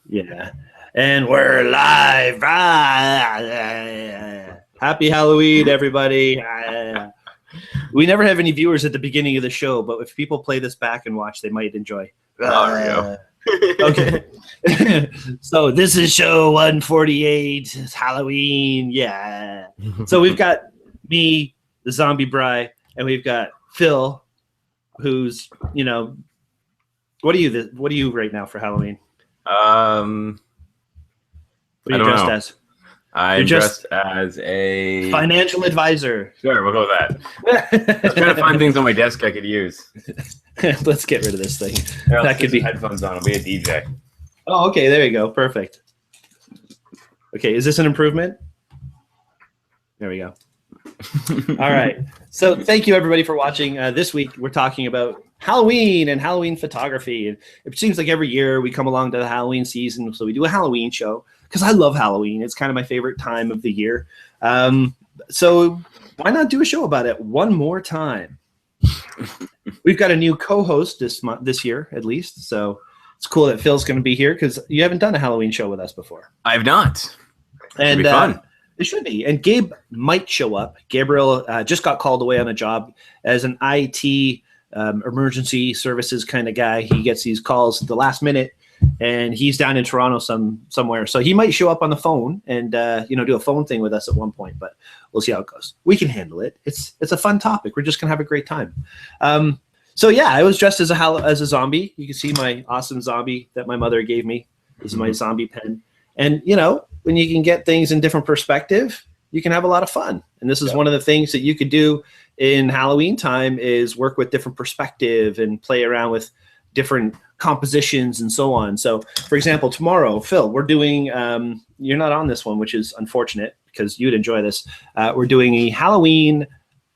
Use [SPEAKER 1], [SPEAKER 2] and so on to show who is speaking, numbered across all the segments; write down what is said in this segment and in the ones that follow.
[SPEAKER 1] Yeah. And we're live. Happy Halloween, everybody. We never have any viewers at the beginning of the show, but if people play this back and watch, they might enjoy. Okay. So this is show 148. It's Halloween. Yeah. So we've got me, the zombie Bryan, and we've got Phil, who's, what are you right now for Halloween?
[SPEAKER 2] What are you dressed
[SPEAKER 1] as?
[SPEAKER 2] I'm dressed as a
[SPEAKER 1] financial advisor.
[SPEAKER 2] Sure, we'll go with that. I was trying to find things on my desk I could use.
[SPEAKER 1] Let's get rid of this thing.
[SPEAKER 2] Here, that could be headphones on. I'll be a DJ.
[SPEAKER 1] Oh, okay. There you go. Perfect. Okay, is this an improvement? There we go. All right. So thank you, everybody, for watching. This week, we're talking about Halloween and Halloween photography. And it seems like every year we come along to the Halloween season, so we do a Halloween show because I love Halloween. It's kind of my favorite time of the year. So why not do a show about it one more time? We've got a new co-host this year, at least. So it's cool that Phil's going to be here because you haven't done a Halloween show with us before.
[SPEAKER 2] I have not.
[SPEAKER 1] And
[SPEAKER 2] it'll be fun.
[SPEAKER 1] It should be. And Gabe might show up. Gabriel just got called away on a job as an IT emergency services kind of guy. He gets these calls at the last minute, and he's down in Toronto somewhere. So he might show up on the phone and do a phone thing with us at one point, but we'll see how it goes. We can handle it. It's a fun topic. We're just gonna have a great time. So yeah, I was dressed as a zombie. You can see my awesome zombie that my mother gave me. This is my zombie pen. And when you can get things in different perspective, you can have a lot of fun. And this is one of the things that you could do in Halloween time is work with different perspective and play around with different compositions and so on. So for example, tomorrow, Phil, we're doing, you're not on this one, which is unfortunate because you'd enjoy this. We're doing a Halloween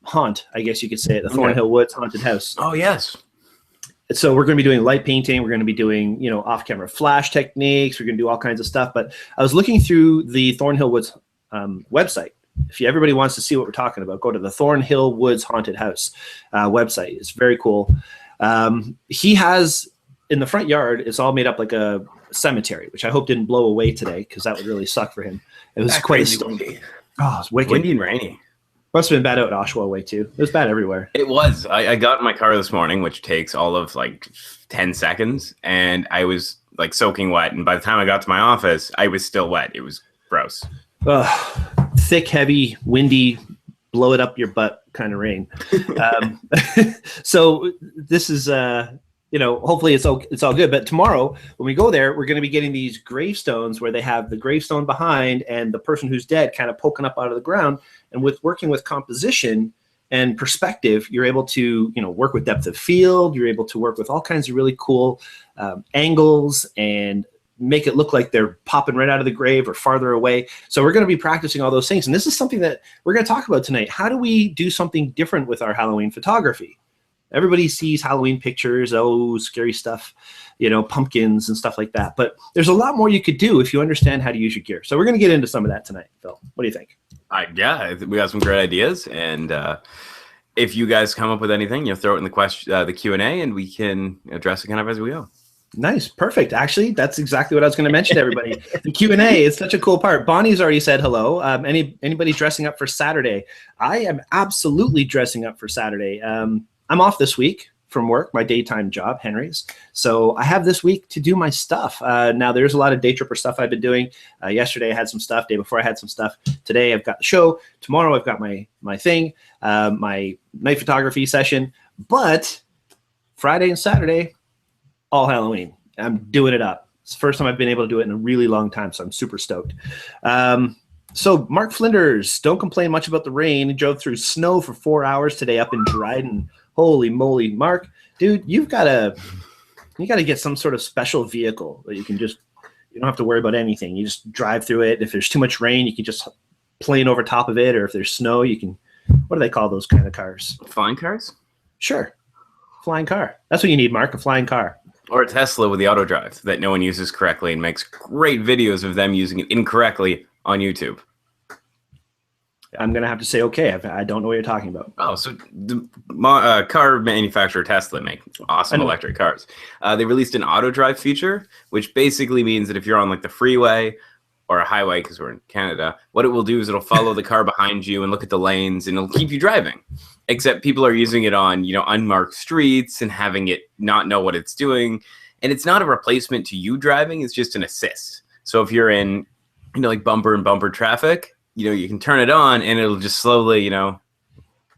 [SPEAKER 1] haunt, I guess you could say it, the Thornhill Woods Haunted House.
[SPEAKER 2] Oh, yes.
[SPEAKER 1] So we're going to be doing light painting. We're going to be doing, off-camera flash techniques. We're going to do all kinds of stuff. But I was looking through the Thornhill Woods website. If everybody wants to see what we're talking about, go to the Thornhill Woods Haunted House website. It's very cool. He has, in the front yard, it's all made up like a cemetery, which I hope didn't blow away today because that would really suck for him. It was quite windy. Oh, it's wicked.
[SPEAKER 2] Windy and rainy.
[SPEAKER 1] Must have been bad out at Oshawa way too. It was bad everywhere.
[SPEAKER 2] It was. I got in my car this morning, which takes all of like 10 seconds, and I was like soaking wet. And by the time I got to my office, I was still wet. It was gross.
[SPEAKER 1] Thick, heavy, windy, blow it up your butt kind of rain. So this is, hopefully it's all good. But tomorrow when we go there, we're going to be getting these gravestones where they have the gravestone behind and the person who's dead kind of poking up out of the ground. And with working with composition and perspective, you're able to, work with depth of field. You're able to work with all kinds of really cool angles and make it look like they're popping right out of the grave or farther away. So we're going to be practicing all those things. And this is something that we're going to talk about tonight. How do we do something different with our Halloween photography? Everybody sees Halloween pictures, scary stuff, pumpkins and stuff like that. But there's a lot more you could do if you understand how to use your gear. So we're going to get into some of that tonight, Phil. What do you think?
[SPEAKER 2] Yeah, we got some great ideas. And if you guys come up with anything, throw it in the Q&A, and we can address it kind of as we go.
[SPEAKER 1] Nice. Perfect. Actually, that's exactly what I was going to mention to everybody. The Q&A is such a cool part. Bonnie's already said hello. Anybody dressing up for Saturday? I am absolutely dressing up for Saturday. I'm off this week from work, my daytime job, Henry's. So I have this week to do my stuff. Now, there's a lot of Daytripper stuff I've been doing. Yesterday, I had some stuff. Day before, I had some stuff. Today, I've got the show. Tomorrow, I've got my thing, my night photography session. But Friday and Saturday, all Halloween. I'm doing it up. It's the first time I've been able to do it in a really long time, so I'm super stoked. So Mark Flinders, don't complain much about the rain. He drove through snow for 4 hours today up in Dryden. Holy moly, Mark, dude, you gotta get some sort of special vehicle that you don't have to worry about anything. You just drive through it. If there's too much rain, you can just plane over top of it, or if there's snow, you can, what do they call those kind of cars?
[SPEAKER 2] Flying cars?
[SPEAKER 1] Sure. Flying car. That's what you need, Mark, a flying car.
[SPEAKER 2] Or a Tesla with the auto drive that no one uses correctly and makes great videos of them using it incorrectly on YouTube.
[SPEAKER 1] I'm going to have to say, okay, I don't know what you're talking about.
[SPEAKER 2] Oh, so the car manufacturer Tesla make awesome electric cars. They released an auto drive feature, which basically means that if you're on like the freeway or a highway, because we're in Canada, what it will do is it'll follow the car behind you and look at the lanes, and it'll keep you driving. Except people are using it on, unmarked streets and having it not know what it's doing. And it's not a replacement to you driving. It's just an assist. So if you're in, like bumper and bumper traffic, you can turn it on and it'll just slowly,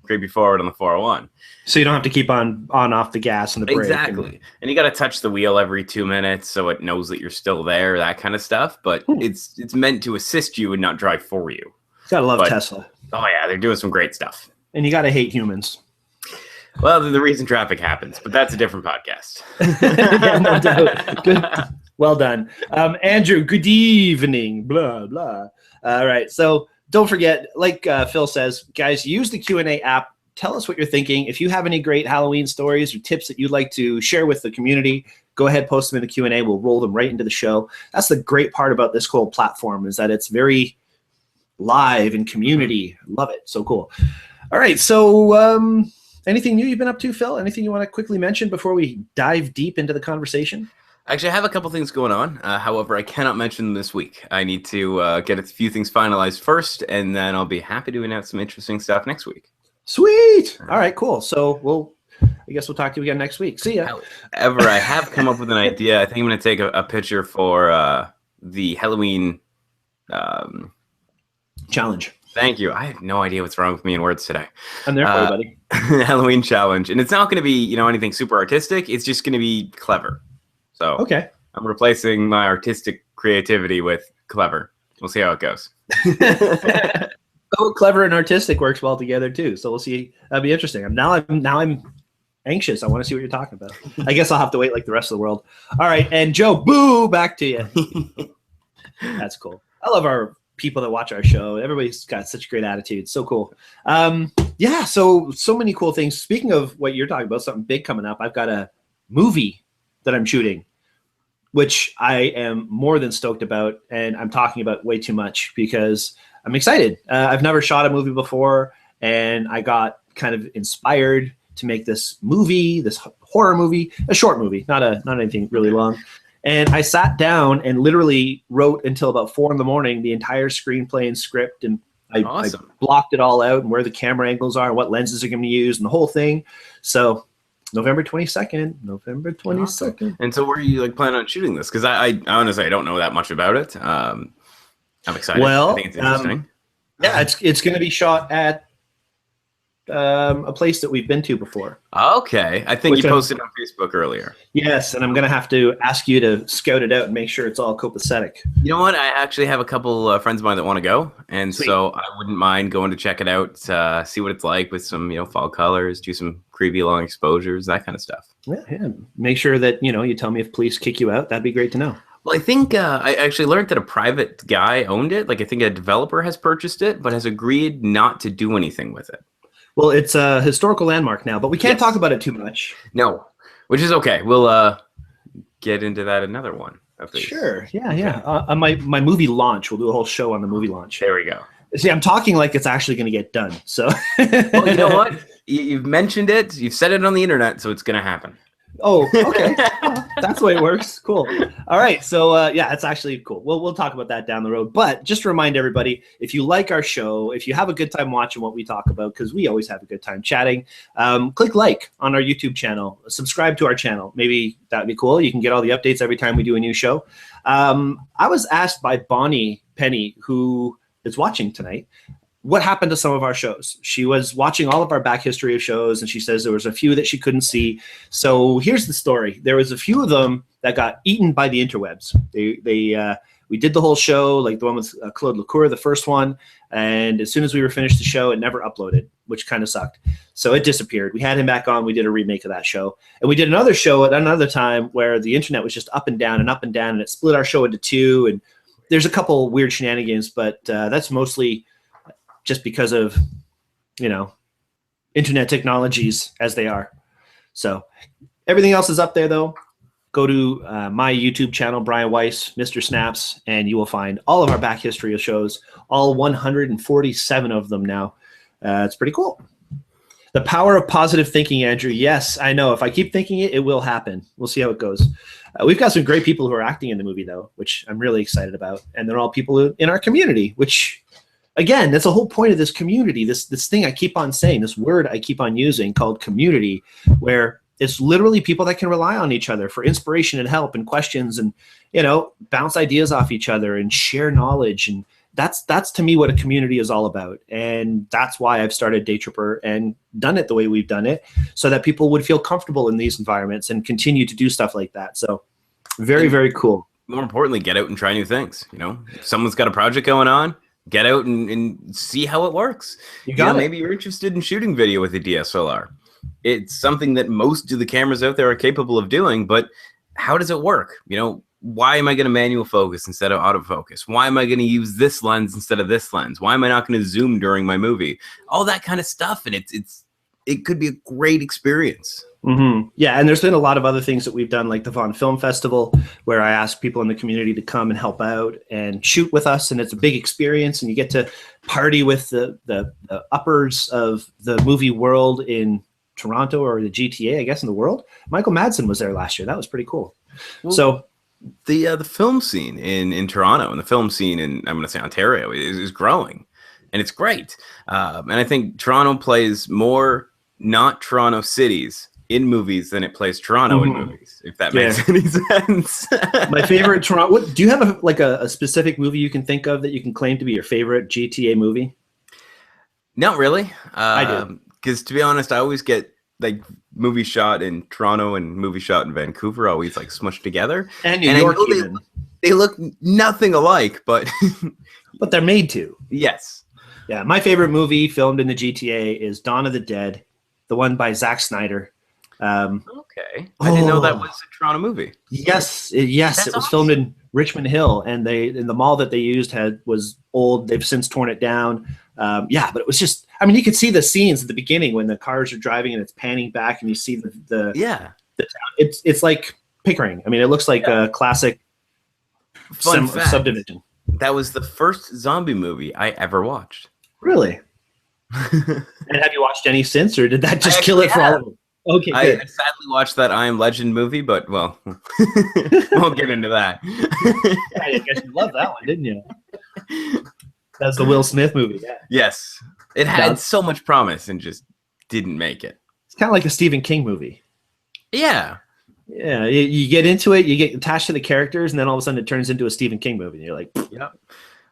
[SPEAKER 2] creep you forward on the 401.
[SPEAKER 1] So you don't have to keep on off the gas and the brake.
[SPEAKER 2] Exactly. And you got to touch the wheel every 2 minutes so it knows that you're still there, that kind of stuff. But it's meant to assist you and not drive for you.
[SPEAKER 1] Gotta love Tesla.
[SPEAKER 2] Oh, yeah. They're doing some great stuff.
[SPEAKER 1] And you got to hate humans.
[SPEAKER 2] Well, the reason traffic happens, but that's a different podcast.
[SPEAKER 1] Yeah, no doubt. Good. Well done. Andrew, good evening. Blah, blah. All right. So don't forget, like Phil says, guys, use the Q&A app. Tell us what you're thinking. If you have any great Halloween stories or tips that you'd like to share with the community, go ahead, post them in the Q&A. We'll roll them right into the show. That's the great part about this whole platform, is that it's very live and community. Love it. So cool. All right. So anything new you've been up to, Phil? Anything you want to quickly mention before we dive deep into the conversation?
[SPEAKER 2] Actually, I have a couple things going on. However, I cannot mention them this week. I need to get a few things finalized first, and then I'll be happy to announce some interesting stuff next week.
[SPEAKER 1] Sweet. All right, cool. So I guess we'll talk to you again next week. See ya.
[SPEAKER 2] However, I have come up with an idea. I think I'm going to take a picture for the Halloween
[SPEAKER 1] challenge.
[SPEAKER 2] Thank you. I have no idea what's wrong with me and words today.
[SPEAKER 1] I'm there for you, buddy.
[SPEAKER 2] Halloween challenge. And it's not going to be, anything super artistic. It's just going to be clever. So
[SPEAKER 1] okay.
[SPEAKER 2] I'm replacing my artistic creativity with clever. We'll see how it goes.
[SPEAKER 1] Oh, clever and artistic works well together too. So we'll see. That'll be interesting. Now I'm anxious. I want to see what you're talking about. I guess I'll have to wait like the rest of the world. All right. And Joe, boo, back to you. That's cool. I love our people that watch our show. Everybody's got such great attitude. So cool. Yeah. So many cool things. Speaking of what you're talking about, something big coming up. I've got a movie that I'm shooting, which I am more than stoked about. And I'm talking about way too much because I'm excited. I've never shot a movie before, and I got kind of inspired to make this movie, this horror movie, a short movie, not anything really long. And I sat down and literally wrote until about 4 a.m. the entire screenplay and script, and I blocked it all out and where the camera angles are and what lenses are going to use and the whole thing. So November 22nd.
[SPEAKER 2] Awesome. And so where are you planning on shooting this? Because I honestly, I don't know that much about it. I'm excited.
[SPEAKER 1] Well,
[SPEAKER 2] I think it's interesting.
[SPEAKER 1] Yeah, it's going to be shot at a place that we've been to before.
[SPEAKER 2] Okay. I think you posted on Facebook earlier.
[SPEAKER 1] Yes, and I'm going to have to ask you to scout it out and make sure it's all copacetic.
[SPEAKER 2] You know what? I actually have a couple friends of mine that want to go, and
[SPEAKER 1] Sweet.
[SPEAKER 2] So I wouldn't mind going to check it out, see what it's like with some, fall colors, do some creepy long exposures, that kind of stuff.
[SPEAKER 1] Yeah. Make sure that, you tell me if police kick you out. That'd be great to know.
[SPEAKER 2] Well, I think I actually learned that a private guy owned it. I think a developer has purchased it, but has agreed not to do anything with it.
[SPEAKER 1] Well, it's a historical landmark now, but we can't talk about it too much.
[SPEAKER 2] No, which is okay. We'll get into that another one of these.
[SPEAKER 1] Sure. Yeah. On my movie launch, we'll do a whole show on the movie launch.
[SPEAKER 2] There we go.
[SPEAKER 1] See, I'm talking like it's actually going to get done. So,
[SPEAKER 2] well, you know what? You've mentioned it. You've said it on the internet, so it's going to happen.
[SPEAKER 1] Oh, okay. That's the way it works. Cool. All right. So, yeah, it's actually cool. We'll talk about that down the road. But just to remind everybody, if you like our show, if you have a good time watching what we talk about, because we always have a good time chatting, click like on our YouTube channel. Subscribe to our channel. Maybe that'd be cool. You can get all the updates every time we do a new show. I was asked by Bonnie Penny, who is watching tonight, what happened to some of our shows. She was watching all of our back history of shows, and she says there was a few that she couldn't see. So here's the story. There was a few of them that got eaten by the interwebs. We did the whole show, like the one with Claude Lecour, the first one, and as soon as we were finished the show, it never uploaded, which kind of sucked. So it disappeared. We had him back on. We did a remake of that show. And we did another show at another time where the internet was just up and down, and it split our show into two. And there's a couple weird shenanigans, but that's mostly just because of, internet technologies as they are. So everything else is up there, though. go to my YouTube channel, Bryan Weiss, Mr. Snaps, and you will find all of our back history of shows, all 147 of them now. It's pretty cool. The power of positive thinking, Andrew. Yes, I know. If I keep thinking it, it will happen. We'll see how it goes. We've got some great people who are acting in the movie, though, which I'm really excited about. And they're all people in our community, which, again, that's the whole point of this community, this thing I keep on saying, this word I keep on using called community, where it's literally people that can rely on each other for inspiration and help and questions and, bounce ideas off each other and share knowledge. And that's to me what a community is all about. And that's why I've started Daytripper and done it the way we've done it, so that people would feel comfortable in these environments and continue to do stuff like that. So very, very cool.
[SPEAKER 2] More importantly, get out and try new things. If someone's got a project going on, get out and see how it works. Maybe you're interested in shooting video with a DSLR. It's something that most of the cameras out there are capable of doing, but how does it work? Why am I going to manual focus instead of autofocus? Why am I going to use this lens instead of this lens? Why am I not going to zoom during my movie? All that kind of stuff. And it could be a great experience.
[SPEAKER 1] Mm-hmm. Yeah, and there's been a lot of other things that we've done, like the Vaughn Film Festival, where I ask people in the community to come and help out and shoot with us, and it's a big experience, and you get to party with the uppers of the movie world in Toronto, or the GTA, I guess, in the world. Michael Madsen was there last year. That was pretty cool. Well, so
[SPEAKER 2] the film scene in Toronto and the film scene in, I'm going to say, Ontario is growing, and it's great. And I think Toronto plays more not Toronto cities in movies than it plays Toronto in movies, if that makes any sense.
[SPEAKER 1] My favorite Toronto. Do you have a specific movie you can think of that you can claim to be your favorite GTA movie?
[SPEAKER 2] Not really.
[SPEAKER 1] I do.
[SPEAKER 2] Because to be honest, I always get like movie shot in Toronto and movie shot in Vancouver always like smushed together.
[SPEAKER 1] And New York,
[SPEAKER 2] they look nothing alike, but
[SPEAKER 1] but they're made to.
[SPEAKER 2] Yes.
[SPEAKER 1] Yeah, my favorite movie filmed in the GTA is Dawn of the Dead, the one by Zack Snyder.
[SPEAKER 2] Okay, I didn't know that was a Toronto movie.
[SPEAKER 1] Yes, it was filmed in Richmond Hill, and the mall that they used was old. They've since torn it down. But it was just, I mean, you could see the scenes at the beginning when the cars are driving and it's panning back, and you see the town. It's like Pickering. I mean, it looks like a classic subdivision.
[SPEAKER 2] That was the first zombie movie I ever watched.
[SPEAKER 1] Really? And have you watched any since, or did that just kill it for all of them? Okay,
[SPEAKER 2] I sadly watched that I Am Legend movie, but well, won't get into that.
[SPEAKER 1] I guess you loved that one, didn't you? That's the Will Smith movie. Yeah.
[SPEAKER 2] Yes, it had so much promise and just didn't make it.
[SPEAKER 1] It's kind of like a Stephen King movie.
[SPEAKER 2] Yeah.
[SPEAKER 1] Yeah, you get into it, you get attached to the characters, and then all of a sudden it turns into a Stephen King movie, and you're like,
[SPEAKER 2] yeah.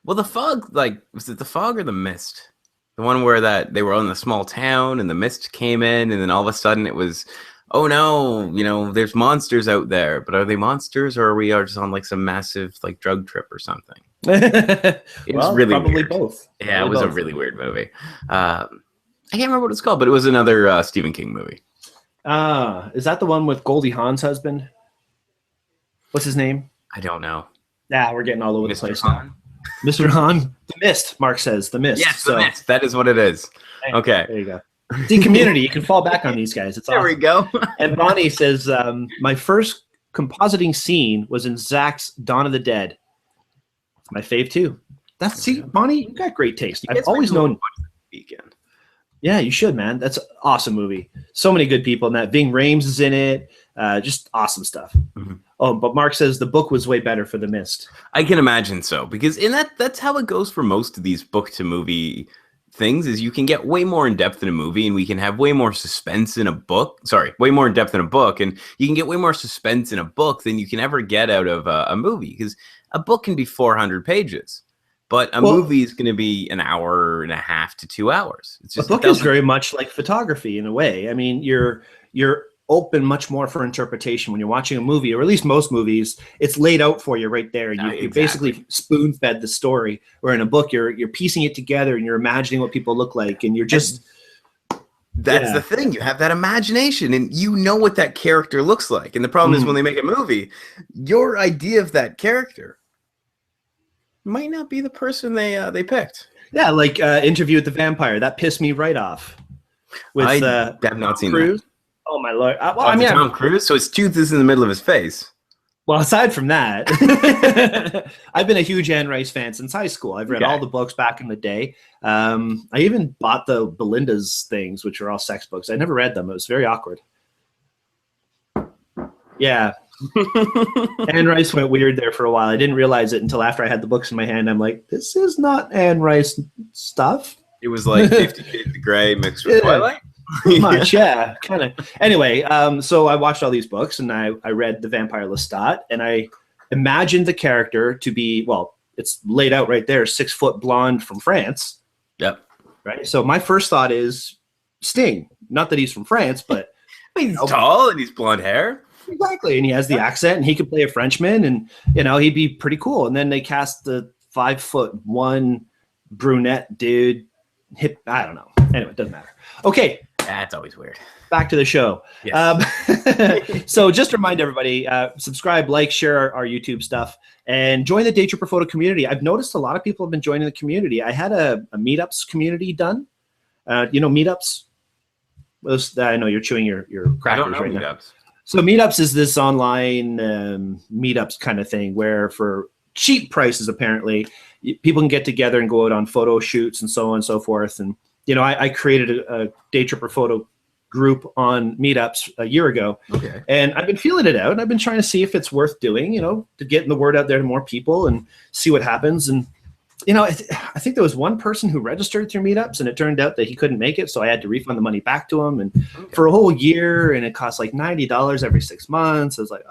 [SPEAKER 2] Well, The Fog, was it The Fog or The Mist? The one where they were in a small town and the mist came in, and then all of a sudden it was, oh no, there's monsters out there. But are they monsters, or are we just on like some massive like drug trip or something? It was really probably weird. Both. Yeah, it was a really weird movie. I can't remember what it's called, but it was another Stephen King movie.
[SPEAKER 1] Is that the one with Goldie Hawn's husband? What's his name?
[SPEAKER 2] I don't know.
[SPEAKER 1] Yeah, we're getting all over the place now. Mr. Hahn, The Mist, Mark says. The Mist.
[SPEAKER 2] Yes, The Mist. That is what it is. Okay.
[SPEAKER 1] There you go. See, community, you can fall back on these guys. It's awesome.
[SPEAKER 2] There we go.
[SPEAKER 1] And Bonnie says, my first compositing scene was in Zach's Dawn of the Dead. It's my fave, too. See, Bonnie, you got great taste. I've always known.
[SPEAKER 2] Weekend.
[SPEAKER 1] Yeah, you should, man. That's an awesome movie. So many good people in that. Ving Rhames is in it. Just awesome stuff. Mm-hmm. Oh, but Mark says the book was way better for The Mist.
[SPEAKER 2] I can imagine so, because that's how it goes for most of these book to movie things, is you can get way more in depth in a movie, and we can have way more suspense in a book. Sorry, way more in depth in a book, and you can get way more suspense in a book than you can ever get out of a movie, because a book can be 400 pages. But a movie is going to be an hour and a half to 2 hours. It's just
[SPEAKER 1] a book is very much like photography in a way. I mean, you're open much more for interpretation when you're watching a movie, or at least most movies. It's laid out for you right there. You're basically spoon-fed the story. Where in a book, you're piecing it together and you're imagining what people look like, and you're just.
[SPEAKER 2] That's the thing. You have that imagination, and you know what that character looks like. And the problem is when they make a movie, your idea of that character might not be the person they picked.
[SPEAKER 1] Yeah, like Interview with the Vampire. That pissed me right off.
[SPEAKER 2] I have not seen that.
[SPEAKER 1] Oh my Lord. Well,
[SPEAKER 2] I mean, Tom Cruise, so his tooth is in the middle of his face.
[SPEAKER 1] Well, aside from that, I've been a huge Anne Rice fan since high school. I've read all the books back in the day. I even bought the Belinda's things, which are all sex books. I never read them. It was very awkward. Yeah. Anne Rice went weird there for a while. I didn't realize it until after I had the books in my hand. I'm like, this is not Anne Rice stuff.
[SPEAKER 2] It was like 50 Shades of Grey mixed with Twilight.
[SPEAKER 1] Pretty much, yeah, kind of. Anyway, so I watched all these books, and I read The Vampire Lestat, and I imagined the character to be, well, it's laid out right there, 6 foot blonde from France.
[SPEAKER 2] Yep.
[SPEAKER 1] Right. So my first thought is Sting. Not that he's from France, but
[SPEAKER 2] he's tall and he's blonde hair.
[SPEAKER 1] Exactly, and he has the accent, and he could play a Frenchman, and he'd be pretty cool. And then they cast the 5'1" brunette dude. Hip, I don't know. Anyway, it doesn't matter. Okay.
[SPEAKER 2] That's always weird.
[SPEAKER 1] Back to the show. Yes. So just remind everybody, subscribe, like, share our YouTube stuff, and join the Daytripper photo community. I've noticed a lot of people have been joining the community. I had a meetups community done. Meetups? I know you're chewing your crackers right now. So meetups is this online meetups kind of thing where for cheap prices, apparently, people can get together and go out on photo shoots and so on and so forth. And, I created a Daytripper photo group on meetups a year ago. Okay. And I've been feeling it out, and I've been trying to see if it's worth doing, to getting the word out there to more people and see what happens. And, I think there was one person who registered through meetups, and it turned out that he couldn't make it. So I had to refund the money back to him, and for a whole year, and it cost like $90 every 6 months. I was like,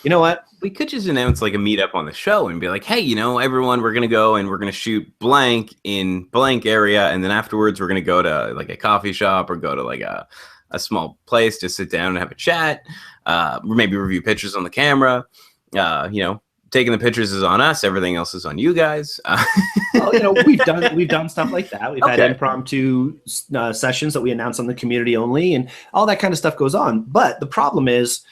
[SPEAKER 1] you know what?
[SPEAKER 2] We could just announce like a meetup on the show and be like, hey, everyone, we're going to go and we're going to shoot blank in blank area. And then afterwards, we're going to go to like a coffee shop or go to like a small place to sit down and have a chat. Maybe review pictures on the camera. Taking the pictures is on us. Everything else is on you guys.
[SPEAKER 1] Well, we've done stuff like that. We've had impromptu sessions that we announce on the community only, and all that kind of stuff goes on. But the problem is,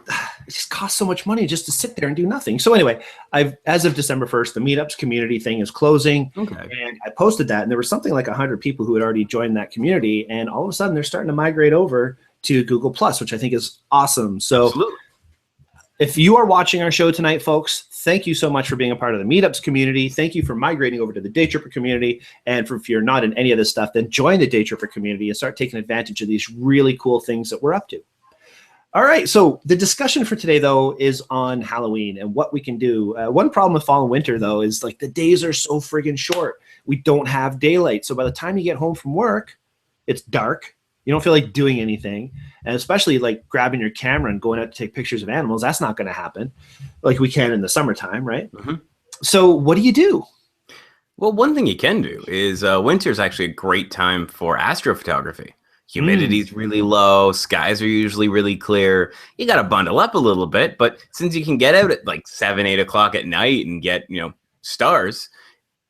[SPEAKER 1] it just costs so much money just to sit there and do nothing. So anyway, as of December 1st, the meetups community thing is closing. Okay. And I posted that, and there was something like 100 people who had already joined that community, and all of a sudden they're starting to migrate over to Google Plus, which I think is awesome. So absolutely. If you are watching our show tonight, folks, thank you so much for being a part of the meetups community. Thank you for migrating over to the Daytripper community. And if you're not in any of this stuff, then join the Daytripper community and start taking advantage of these really cool things that we're up to. All right, so the discussion for today, though, is on Halloween and what we can do. One problem with fall and winter, though, is like the days are so friggin' short. We don't have daylight. So by the time you get home from work, it's dark. You don't feel like doing anything. And especially like grabbing your camera and going out to take pictures of animals, that's not going to happen like we can in the summertime, right? Mm-hmm. So what do you do?
[SPEAKER 2] Well, one thing you can do is winter is actually a great time for astrophotography. Humidity's really low. Skies are usually really clear. You got to bundle up a little bit, but since you can get out at like 7, 8 o'clock at night and get, stars,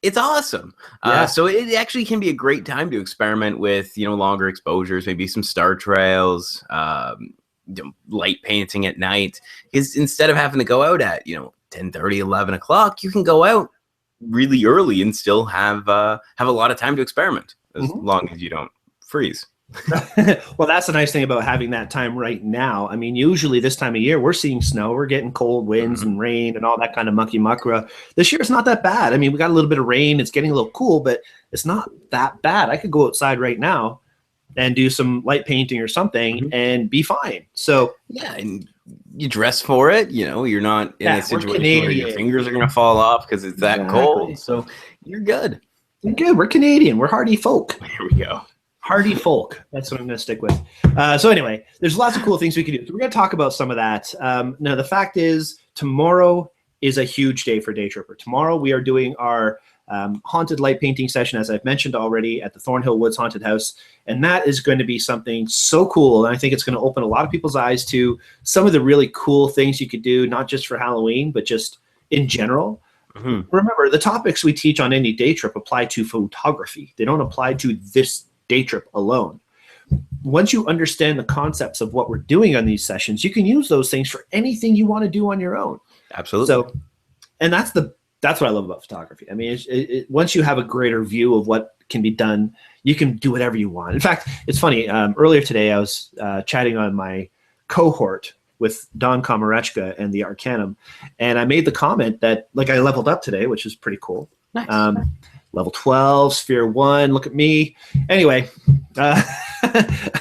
[SPEAKER 2] it's awesome. Yeah. So it actually can be a great time to experiment with, longer exposures, maybe some star trails, light painting at night. Because instead of having to go out at, 10:30, 11 o'clock, you can go out really early and still have a lot of time to experiment as long as you don't freeze.
[SPEAKER 1] Well, that's the nice thing about having that time right now. I mean, usually this time of year, we're seeing snow, we're getting cold winds and rain and all that kind of mucky muckra. This year, it's not that bad. I mean, we got a little bit of rain. It's getting a little cool, but it's not that bad. I could go outside right now and do some light painting or something and be fine. So
[SPEAKER 2] yeah, and you dress for it. You're not in a situation where your fingers are going to fall off because it's that cold. So you're good.
[SPEAKER 1] You're good. We're Canadian. We're hardy folk.
[SPEAKER 2] Here we go.
[SPEAKER 1] Hardy folk. That's what I'm going to stick with. So anyway, there's lots of cool things we can do. So we're going to talk about some of that. Now, the fact is, tomorrow is a huge day for Daytripper. Tomorrow we are doing our haunted light painting session, as I've mentioned already, at the Thornhill Woods Haunted House. And that is going to be something so cool. And I think it's going to open a lot of people's eyes to some of the really cool things you could do, not just for Halloween, but just in general. Remember, the topics we teach on any day trip apply to photography. They don't apply to this day trip alone. Once you understand the concepts of what we're doing on these sessions, you can use those things for anything you want to do on your own.
[SPEAKER 2] Absolutely.
[SPEAKER 1] So, and that's what I love about photography. I mean, once you have a greater view of what can be done. You can do whatever you want. In fact, it's funny. Earlier today, I was chatting on my cohort with Don Komarechka and the Arcanum, and I made the comment that like I leveled up today, which is pretty cool.
[SPEAKER 2] Nice.
[SPEAKER 1] Level 12, Sphere 1. Look at me. Anyway, I'm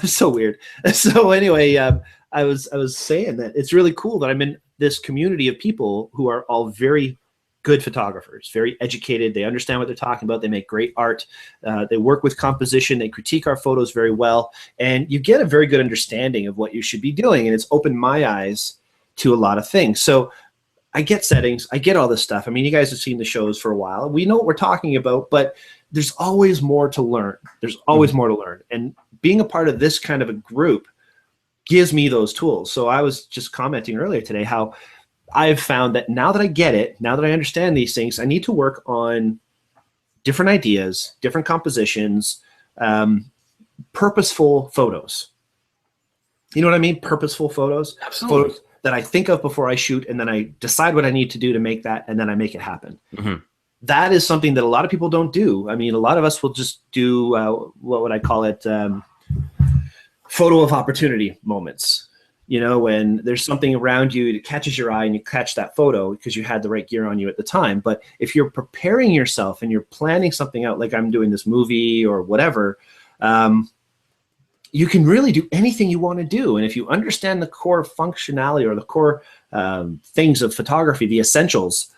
[SPEAKER 1] so weird. So anyway, I was saying that it's really cool that I'm in this community of people who are all very good photographers, very educated. They understand what they're talking about. They make great art. They work with composition. They critique our photos very well. And you get a very good understanding of what you should be doing. And it's opened my eyes to a lot of things. So I get settings. I get all this stuff. I mean, you guys have seen the shows for a while. We know what we're talking about, but there's always more to learn. There's always more to learn. And being a part of this kind of a group gives me those tools. So I was just commenting earlier today how I've found that now that I get it, now that I understand these things, I need to work on different ideas, different compositions, purposeful photos. You know what I mean? Purposeful photos.
[SPEAKER 2] Absolutely.
[SPEAKER 1] Photos that I think of before I shoot, and then I decide what I need to do to make that, and then I make it happen.
[SPEAKER 2] Mm-hmm.
[SPEAKER 1] That is something that a lot of people don't do. I mean, a lot of us will just do, what would I call it? Photo of opportunity moments. You know, when there's something around you that catches your eye and you catch that photo because you had the right gear on you at the time. But if you're preparing yourself and you're planning something out, like I'm doing this movie or whatever, you can really do anything you want to do. And if you understand the core functionality or the core things of photography, the essentials,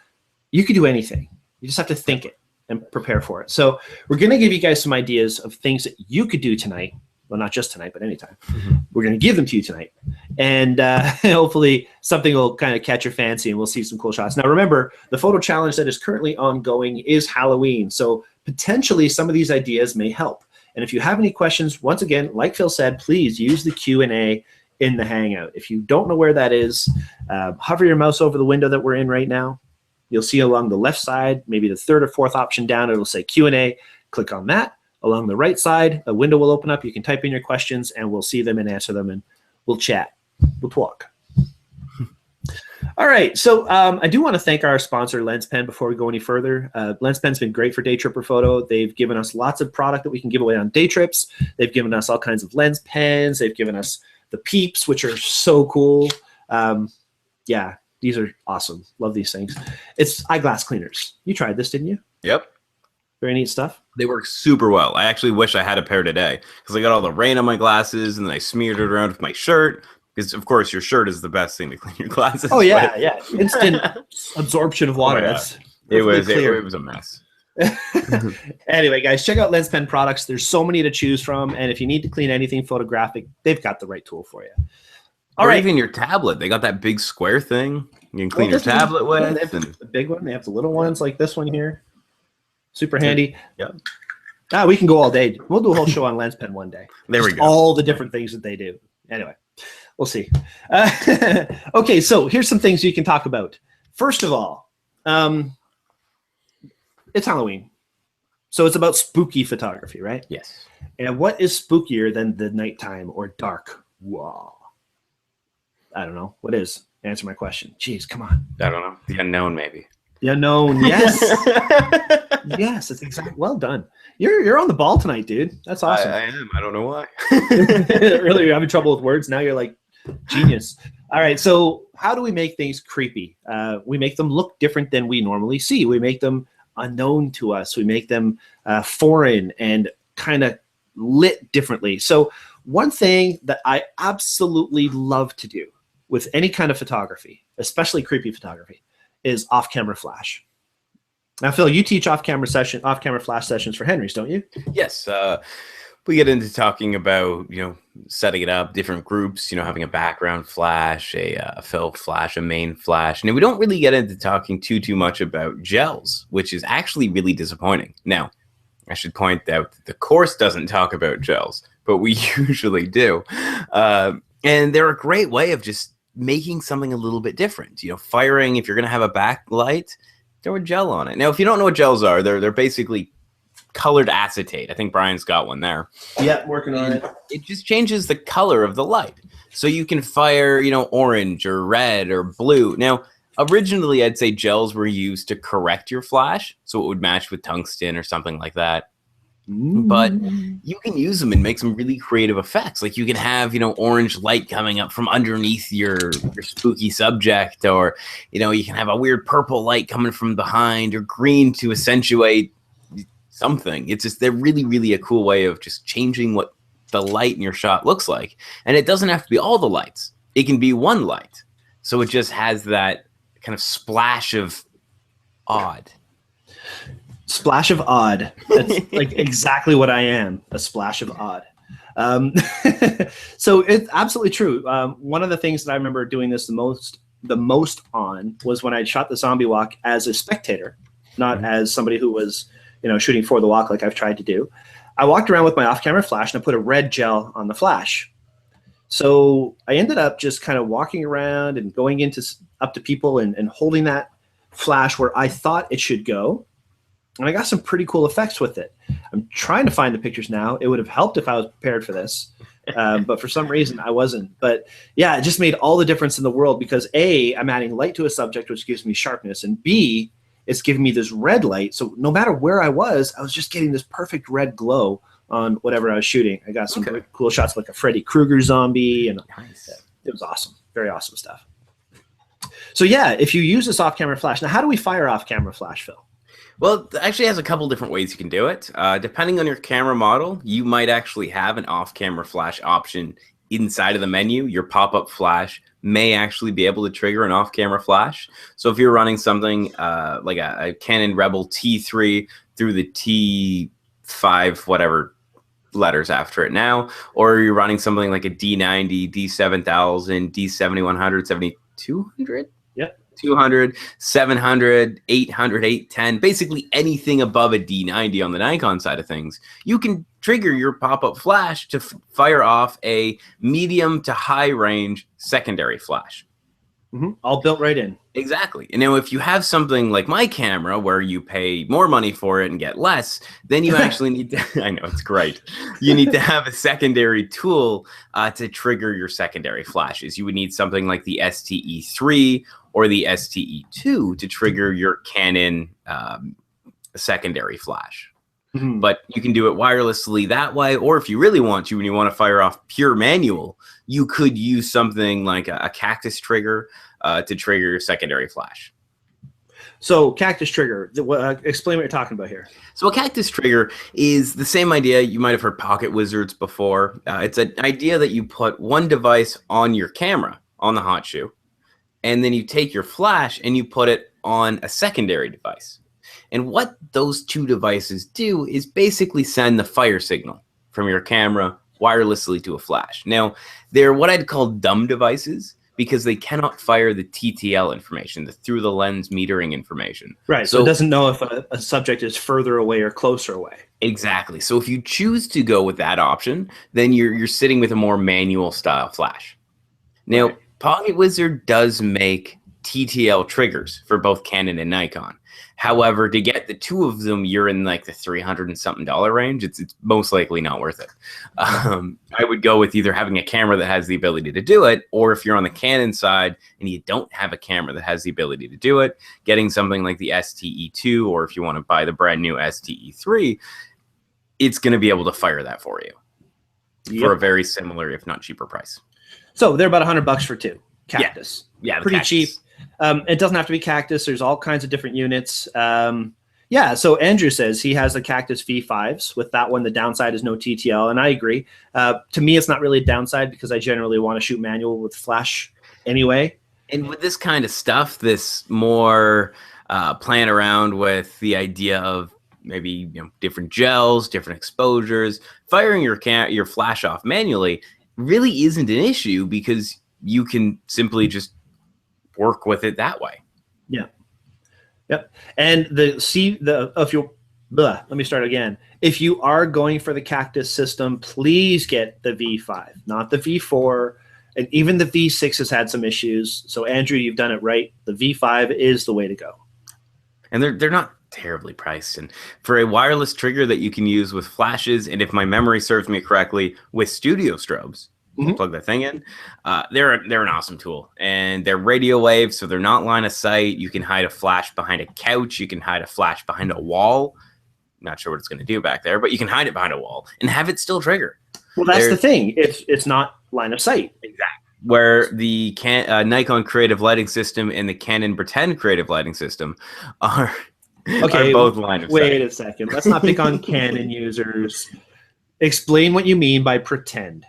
[SPEAKER 1] you can do anything. You just have to think it and prepare for it. So we're going to give you guys some ideas of things that you could do tonight. Well, not just tonight, but anytime. Mm-hmm. We're going to give them to you tonight. And hopefully something will kind of catch your fancy and we'll see some cool shots. Now, remember, the photo challenge that is currently ongoing is Halloween. So potentially some of these ideas may help. And if you have any questions, once again, like Phil said, please use the Q&A in the Hangout. If you don't know where that is, hover your mouse over the window that we're in right now. You'll see along the left side, maybe the third or fourth option down, it'll say Q&A. Click on that. Along the right side, a window will open up. You can type in your questions, and we'll see them and answer them, and we'll chat. We'll talk. All right. So I do want to thank our sponsor, LensPen, before we go any further. LensPen's been great for Daytripper Photo. They've given us lots of product that we can give away on day trips. They've given us all kinds of lens pens. They've given us the Peeps, which are so cool. Yeah, these are awesome. Love these things. It's eyeglass cleaners. You tried this, didn't you?
[SPEAKER 2] Yep.
[SPEAKER 1] Very neat stuff.
[SPEAKER 2] They work super well. I actually wish I had a pair today because I got all the rain on my glasses and then I smeared it around with my shirt because, of course, your shirt is the best thing to clean your glasses.
[SPEAKER 1] Oh, yeah, yeah. Instant absorption of water.
[SPEAKER 2] Oh, yeah. It was a mess.
[SPEAKER 1] Anyway, guys, check out LensPen products. There's so many to choose from. And if you need to clean anything photographic, they've got the right tool for you.
[SPEAKER 2] Or even your tablet. They got that big square thing you can clean your tablet with.
[SPEAKER 1] They have the big one. They have the little ones like this one here. Super handy.
[SPEAKER 2] Yeah.
[SPEAKER 1] We can go all day. We'll do a whole show on LensPen one day.
[SPEAKER 2] There we go.
[SPEAKER 1] All the different things that they do. Anyway, we'll see. Okay, so here's some things you can talk about. First of all, it's Halloween. So it's about spooky photography, right?
[SPEAKER 2] Yes.
[SPEAKER 1] And what is spookier than the nighttime or dark? Whoa. I don't know. What is? Answer my question. Jeez, come on.
[SPEAKER 2] I don't know. The unknown, maybe.
[SPEAKER 1] The unknown, yes. Yes, it's exactly. Well done. You're on the ball tonight, dude. That's awesome.
[SPEAKER 2] I am. I don't know why.
[SPEAKER 1] Really, you're having trouble with words. Now you're like genius. All right. So how do we make things creepy? We make them look different than we normally see. We make them unknown to us. We make them foreign and kind of lit differently. So one thing that I absolutely love to do with any kind of photography, especially creepy photography, is off-camera flash. Now, Phil, you teach off-camera flash sessions for Henry's, don't you?
[SPEAKER 2] Yes. We get into talking about, setting it up, different groups, having a background flash, a fill flash, a main flash. And we don't really get into talking too much about gels, which is actually really disappointing. Now, I should point out that the course doesn't talk about gels, but we usually do. And they're a great way of just making something a little bit different. Firing, if you're going to have a backlight, throw a gel on it. Now, if you don't know what gels are, they're basically colored acetate. I think Brian's got one there.
[SPEAKER 1] Yeah, working on it.
[SPEAKER 2] It just changes the color of the light. So you can fire, orange or red or blue. Now, originally, I'd say gels were used to correct your flash, so it would match with tungsten or something like that. But you can use them and make some really creative effects. Like you can have, orange light coming up from underneath your spooky subject, or, you can have a weird purple light coming from behind, or green to accentuate something. It's just, they're really, really a cool way of just changing what the light in your shot looks like. And it doesn't have to be all the lights. It can be one light. So it just has that kind of splash of odd.
[SPEAKER 1] Splash of odd. That's like exactly what I am, a splash of odd. So it's absolutely true. One of the things that I remember doing this the most on was when I shot the zombie walk as a spectator, not as somebody who was, shooting for the walk like I've tried to do. I walked around with my off-camera flash and I put a red gel on the flash. So I ended up just kind of walking around and going up to people and holding that flash where I thought it should go. And I got some pretty cool effects with it. I'm trying to find the pictures now. It would have helped if I was prepared for this. But for some reason, I wasn't. But yeah, it just made all the difference in the world because A, I'm adding light to a subject, which gives me sharpness. And B, it's giving me this red light. So no matter where I was just getting this perfect red glow on whatever I was shooting. I got some cool shots like a Freddy Krueger zombie. And
[SPEAKER 2] nice.
[SPEAKER 1] It was awesome. Very awesome stuff. So yeah, if you use this off-camera flash. Now, how do we fire off-camera flash, Phil?
[SPEAKER 2] Well, it actually has a couple different ways you can do it. Depending on your camera model, you might actually have an off-camera flash option inside of the menu. Your pop-up flash may actually be able to trigger an off-camera flash. So if you're running something like a Canon Rebel T3 through the T5, whatever letters after it now, or you're running something like a D90, D7000, D7100, 7200? 200, 700, 800, 810, basically anything above a D90 on the Nikon side of things, you can trigger your pop-up flash to fire off a medium to high range secondary flash.
[SPEAKER 1] All built right in.
[SPEAKER 2] Exactly. And now if you have something like my camera where you pay more money for it and get less, then you actually need to, I know, it's great. You need to have a secondary tool to trigger your secondary flashes. You would need something like the STE3 or the STE2 to trigger your Canon secondary flash. But you can do it wirelessly that way, or if you really want to, when you want to fire off pure manual, you could use something like a cactus trigger to trigger your secondary flash.
[SPEAKER 1] So cactus trigger, explain what you're talking about here.
[SPEAKER 2] So a cactus trigger is the same idea. You might have heard pocket wizards before. It's an idea that you put one device on your camera, on the hot shoe, and then you take your flash and you put it on a secondary device. And what those two devices do is basically send the fire signal from your camera wirelessly to a flash. Now, they're what I'd call dumb devices because they cannot fire the TTL information, the through the lens metering information.
[SPEAKER 1] Right. So it doesn't know if a subject is further away or closer away. Exactly.
[SPEAKER 2] So if you choose to go with that option, then you're sitting with a more manual style flash. Now, Pocket Wizard does make TTL triggers for both Canon and Nikon. However, to get the two of them, you're in like the $300 and something range. It's most likely not worth it. I would go with either having a camera that has the ability to do it, or if you're on the Canon side and you don't have a camera that has the ability to do it, getting something like the STE2, or if you want to buy the brand new STE3, it's going to be able to fire that for you for a very similar, if not cheaper price.
[SPEAKER 1] So they're about $100 for two. Cactus.
[SPEAKER 2] Yeah,
[SPEAKER 1] pretty cheap. It doesn't have to be Cactus. There's all kinds of different units. Yeah, so Andrew says he has the Cactus V5s. With that one, the downside is no TTL, and I agree. To me, it's not really a downside because I generally want to shoot manual with flash anyway.
[SPEAKER 2] And with this kind of stuff, this more playing around with the idea of maybe different gels, different exposures, firing your flash off manually really isn't an issue because you can simply just work with it that way.
[SPEAKER 1] Yeah. Yep. And let me start again. If you are going for the Cactus system, please get the V5, not the V4. And even the V6 has had some issues. So Andrew, you've done it right. The V5 is the way to go.
[SPEAKER 2] And they're not terribly priced. And for a wireless trigger that you can use with flashes, and if my memory serves me correctly, with studio strobes, plug that thing in. They're an awesome tool, and they're radio waves, so they're not line of sight. You can hide a flash behind a couch. You can hide a flash behind a wall. not sure what it's going to do back there, but you can hide it behind a wall and have it still trigger.
[SPEAKER 1] Well, that's the thing. It's not line of sight.
[SPEAKER 2] Exactly. Where the Nikon creative lighting system and the Canon pretend creative lighting system are both line of sight.
[SPEAKER 1] Wait a second. Let's not pick on Canon users. Explain what you mean by pretend.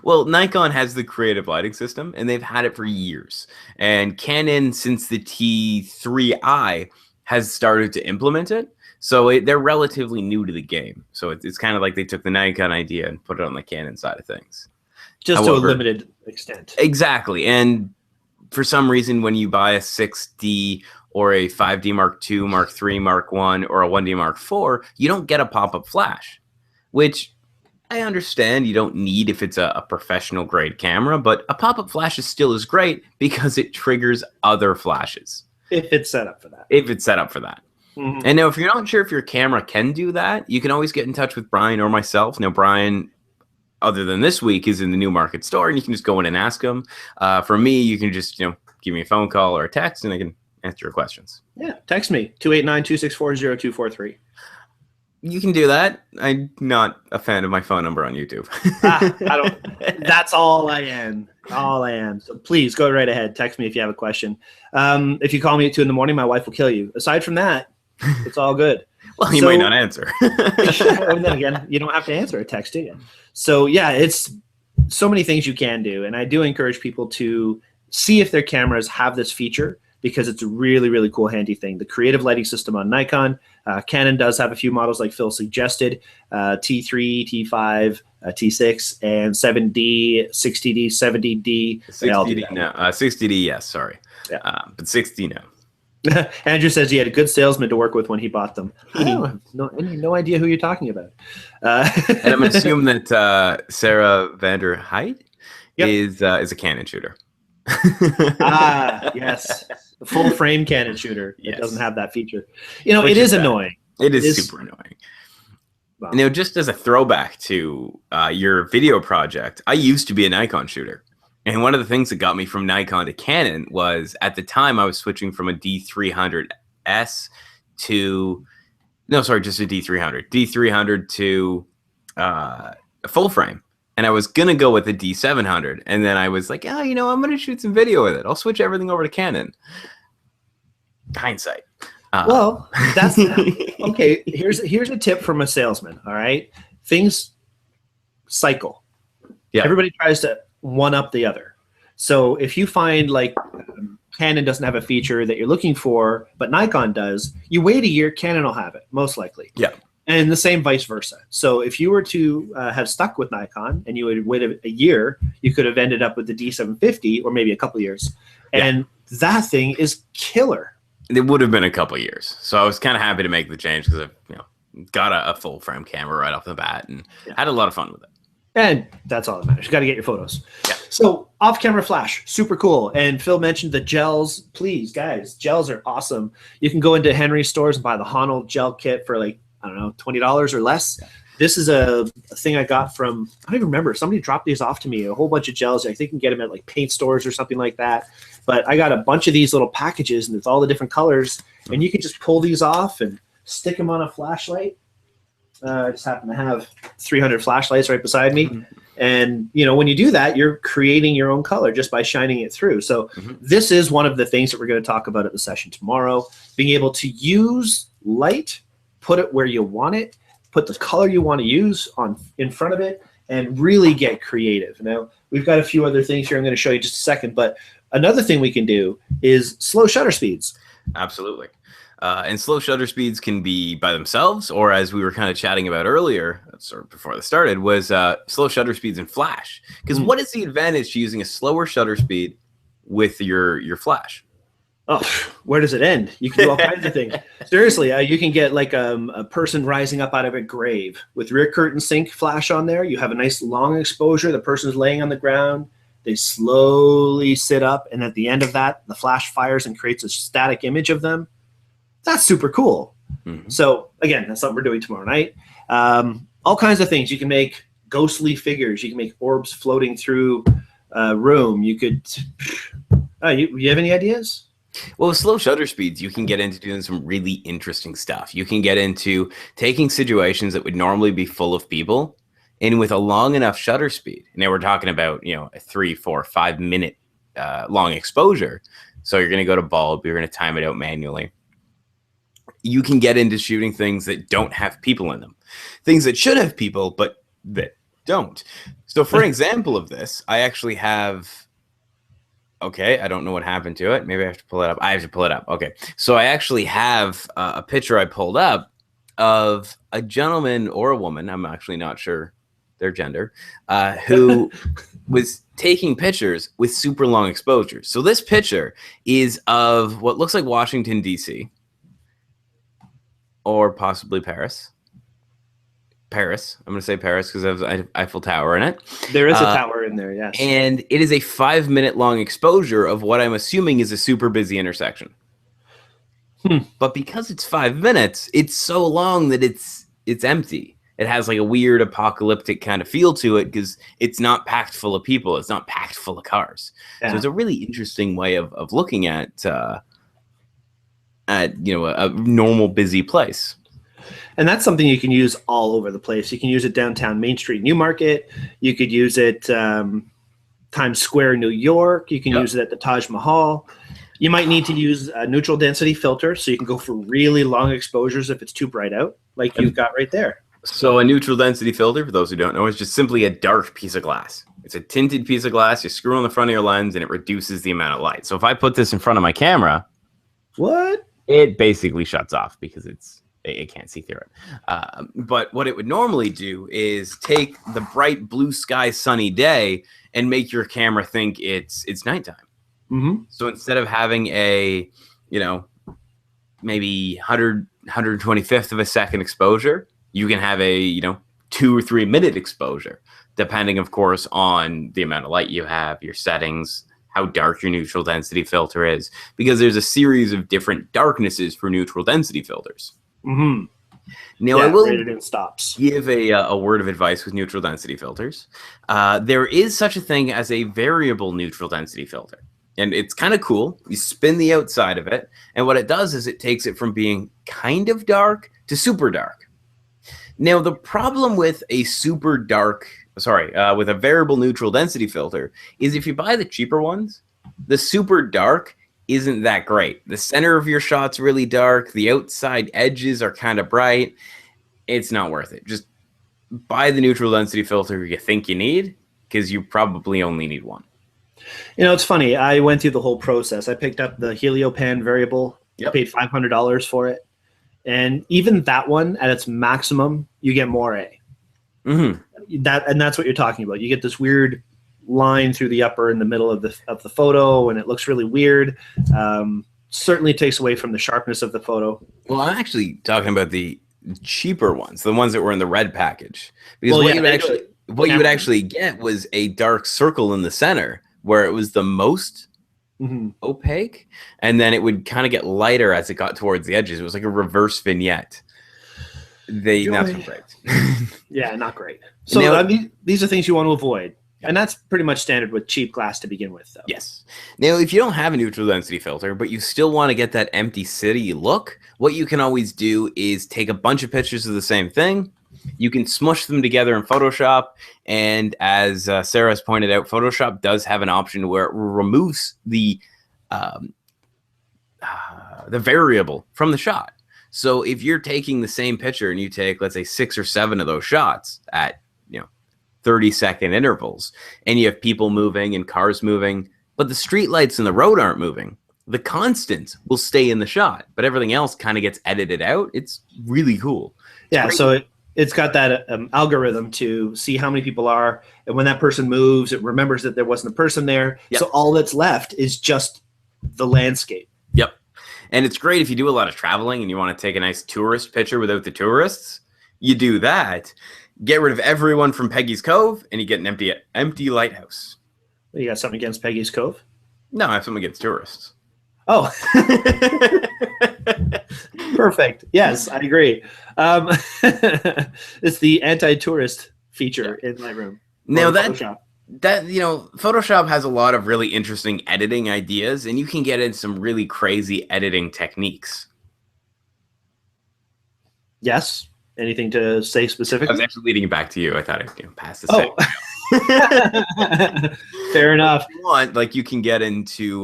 [SPEAKER 2] Well, Nikon has the creative lighting system, and they've had it for years. And Canon, since the T3i, has started to implement it. So they're relatively new to the game. So it's kind of like they took the Nikon idea and put it on the Canon side of things.
[SPEAKER 1] Just to a limited extent.
[SPEAKER 2] Exactly. And for some reason, when you buy a 6D or a 5D Mark II, Mark III, Mark I, or a 1D Mark IV, you don't get a pop-up flash, which I understand you don't need if it's a professional grade camera, but a pop-up flash is still as great because it triggers other flashes.
[SPEAKER 1] If it's set up for that.
[SPEAKER 2] Mm-hmm. And now, if you're not sure if your camera can do that, you can always get in touch with Bryan or myself. Now, Bryan, other than this week, is in the New Market store, and you can just go in and ask him. For me, you can just give me a phone call or a text, and I can answer your questions.
[SPEAKER 1] Yeah, text me 289-264-0243.
[SPEAKER 2] You can do that. I'm not a fan of my phone number on YouTube.
[SPEAKER 1] I don't. That's all I am. All I am. So please go right ahead. Text me if you have a question. If you call me at 2 a.m, my wife will kill you. Aside from that, it's all good.
[SPEAKER 2] Well, you might not answer.
[SPEAKER 1] And then again, you don't have to answer a text, do you? So yeah, it's so many things you can do, and I do encourage people to see if their cameras have this feature, because it's a really, really cool, handy thing. The creative lighting system on Nikon. Canon does have a few models, like Phil suggested, T3, T5, T6, and 7D, 60D, 70D.
[SPEAKER 2] 60D, no. 60D, yes, sorry.
[SPEAKER 1] Yeah.
[SPEAKER 2] But 60, no.
[SPEAKER 1] Andrew says he had a good salesman to work with when he bought them. I have no idea who you're talking about.
[SPEAKER 2] And I'm assuming that Sarah Vander Heid is a Canon shooter.
[SPEAKER 1] Yes. The full frame Canon shooter. It doesn't have that feature.
[SPEAKER 2] Which
[SPEAKER 1] it is annoying.
[SPEAKER 2] It is super annoying. Wow. Just as a throwback to your video project, I used to be a Nikon shooter. And one of the things that got me from Nikon to Canon was, at the time, I was switching from a D300S to, just a D300. D300 to a full frame. And I was going to go with the D700. And then I was like, I'm going to shoot some video with it. I'll switch everything over to Canon. Hindsight.
[SPEAKER 1] Well, that's okay. Here's a tip from a salesman. All right. Things cycle. Yeah. Everybody tries to one up the other. So if you find like Canon doesn't have a feature that you're looking for, but Nikon does, you wait a year, Canon will have it, most likely.
[SPEAKER 2] Yeah.
[SPEAKER 1] And the same vice versa. So if you were to have stuck with Nikon and you would wait a year, you could have ended up with the D750 or maybe a couple years. And that thing is killer.
[SPEAKER 2] It would have been a couple years. So I was kind of happy to make the change because I've got a full frame camera right off the bat and had a lot of fun with it.
[SPEAKER 1] And that's all that matters. You got to get your photos.
[SPEAKER 2] Yeah.
[SPEAKER 1] So off-camera flash, super cool. And Phil mentioned the gels. Please, guys, gels are awesome. You can go into Henry's stores and buy the Honnold gel kit for like, I don't know, $20 or less. This is a thing I got from, I don't even remember. Somebody dropped these off to me, a whole bunch of gels. I think you can get them at like paint stores or something like that. But I got a bunch of these little packages, and it's all the different colors. And you can just pull these off and stick them on a flashlight. I just happen to have 300 flashlights right beside me. Mm-hmm. And, when you do that, you're creating your own color just by shining it through. So this is one of the things that we're going to talk about at the session tomorrow, being able to use light, put it where you want it, put the color you want to use in front of it, and really get creative. Now, we've got a few other things here I'm going to show you in just a second, but another thing we can do is slow shutter speeds.
[SPEAKER 2] Absolutely. And slow shutter speeds can be by themselves, or as we were kind of chatting about earlier, sort of before this started, was slow shutter speeds in Flash. Because what is the advantage to using a slower shutter speed with your Flash?
[SPEAKER 1] Oh, where does it end? You can do all kinds of things. Seriously, you can get like a person rising up out of a grave with rear curtain sync flash on there. You have a nice long exposure. The person's laying on the ground. They slowly sit up, and at the end of that, the flash fires and creates a static image of them. That's super cool. Mm-hmm. So again, that's something we're doing tomorrow night. All kinds of things. You can make ghostly figures. You can make orbs floating through a room. You could. You have any ideas?
[SPEAKER 2] Well, with slow shutter speeds, you can get into doing some really interesting stuff. You can get into taking situations that would normally be full of people, and with a long enough shutter speed. Now we're talking about, a 3, 4, 5 minute long exposure. So you're going to go to bulb, you're going to time it out manually. You can get into shooting things that don't have people in them, things that should have people, but that don't. So for an example of this, I actually have. Okay, I don't know what happened to it. Maybe I have to pull it up. I have to pull it up. Okay, so I actually have a picture I pulled up of a gentleman or a woman. I'm actually not sure their gender, who was taking pictures with super long exposures. So this picture is of what looks like Washington, D.C., or possibly Paris. Paris. I'm going to say Paris because there's an Eiffel Tower in it.
[SPEAKER 1] There is a tower in there, yes.
[SPEAKER 2] And it is a 5-minute long exposure of what I'm assuming is a super busy intersection. But because it's 5 minutes, it's so long that it's empty. It has like a weird apocalyptic kind of feel to it because it's not packed full of people. It's not packed full of cars. Yeah. So it's a really interesting way of looking at a normal busy place.
[SPEAKER 1] And that's something you can use all over the place. You can use it downtown Main Street, Newmarket. You could use it Times Square, New York. You can use it at the Taj Mahal. You might need to use a neutral density filter so you can go for really long exposures if it's too bright out, like you've got right there.
[SPEAKER 2] So a neutral density filter, for those who don't know, is just simply a dark piece of glass. It's a tinted piece of glass. You screw on the front of your lens, and it reduces the amount of light. So if I put this in front of my camera, it basically shuts off because it can't see through it. But what it would normally do is take the bright blue sky sunny day and make your camera think it's nighttime.
[SPEAKER 1] Mm-hmm.
[SPEAKER 2] So instead of having a, maybe 125th of a second exposure, you can have a, 2 or 3 minute exposure, depending, of course, on the amount of light you have, your settings, how dark your neutral density filter is, because there's a series of different darknesses for neutral density filters.
[SPEAKER 1] Mm-hmm.
[SPEAKER 2] Now, I will
[SPEAKER 1] give
[SPEAKER 2] a word of advice with neutral density filters. There is such a thing as a variable neutral density filter. And it's kind of cool. You spin the outside of it. And what it does is it takes it from being kind of dark to super dark. Now, the problem with a with a variable neutral density filter is if you buy the cheaper ones, the super dark isn't that great. The center of your shot's really dark. The outside edges are kind of bright. It's not worth it. Just buy the neutral density filter you think you need, because you probably only need one.
[SPEAKER 1] It's funny. I went through the whole process. I picked up the Heliopan variable.
[SPEAKER 2] Yep.
[SPEAKER 1] I paid $500 for it. And even that one, at its maximum, you get more A.
[SPEAKER 2] Mm-hmm.
[SPEAKER 1] That's what you're talking about. You get this weird line through the upper in the middle of the photo, and it looks really weird. Certainly takes away from the sharpness of the photo.
[SPEAKER 2] Well, I'm actually talking about the cheaper ones, the ones that were in the red package, because what you would actually get was a dark circle in the center where it was the most opaque, and then it would kind of get lighter as it got towards the edges. It was like a reverse vignette. Not so great.
[SPEAKER 1] Yeah, not great. So these are things you want to avoid. And that's pretty much standard with cheap glass to begin with, though.
[SPEAKER 2] Yes. Now, if you don't have a neutral density filter, but you still want to get that empty city look, what you can always do is take a bunch of pictures of the same thing. You can smush them together in Photoshop. And as Sarah has pointed out, Photoshop does have an option where it removes the variable from the shot. So if you're taking the same picture and you take, let's say, 6 or 7 of those shots at 30-second intervals, and you have people moving and cars moving, but the street lights in the road aren't moving, the constant will stay in the shot, but everything else kind of gets edited out. It's really cool.
[SPEAKER 1] So it's got that algorithm to see how many people are, and when that person moves, it remembers that there wasn't a person there. Yep. So all that's left is just the landscape.
[SPEAKER 2] Yep. And it's great if you do a lot of traveling and you want to take a nice tourist picture without the tourists. You do that. Get rid of everyone from Peggy's Cove, and you get an empty lighthouse.
[SPEAKER 1] You got something against Peggy's Cove?
[SPEAKER 2] No, I have something against tourists.
[SPEAKER 1] Oh. Perfect. Yes, I agree. It's the anti-tourist feature in Lightroom.
[SPEAKER 2] Now that, Photoshop has a lot of really interesting editing ideas, and you can get in some really crazy editing techniques.
[SPEAKER 1] Yes. Anything to say
[SPEAKER 2] I was
[SPEAKER 1] specifically?
[SPEAKER 2] actually leading it back to you. I thought I'd pass the
[SPEAKER 1] Oh, fair enough.
[SPEAKER 2] If you want, like, you can get into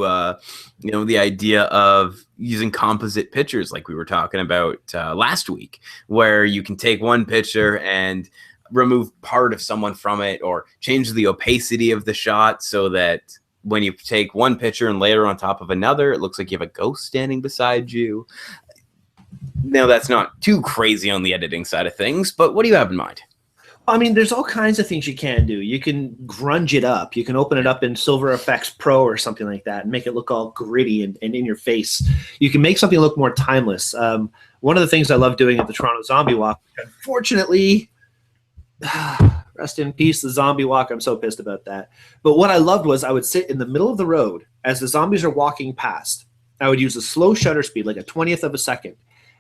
[SPEAKER 2] the idea of using composite pictures, like we were talking about last week, where you can take one picture and remove part of someone from it, or change the opacity of the shot so that when you take one picture and layer on top of another, it looks like you have a ghost standing beside you. Now, that's not too crazy on the editing side of things, but what do you have in mind?
[SPEAKER 1] I mean, there's all kinds of things you can do. You can grunge it up. You can open it up in Silver Effects Pro or something like that and make it look all gritty and in your face. You can make something look more timeless. One of the things I love doing at the Toronto Zombie Walk, unfortunately, rest in peace, the Zombie Walk. I'm so pissed about that. But what I loved was I would sit in the middle of the road as the zombies are walking past. I would use a slow shutter speed, like a 20th of a second.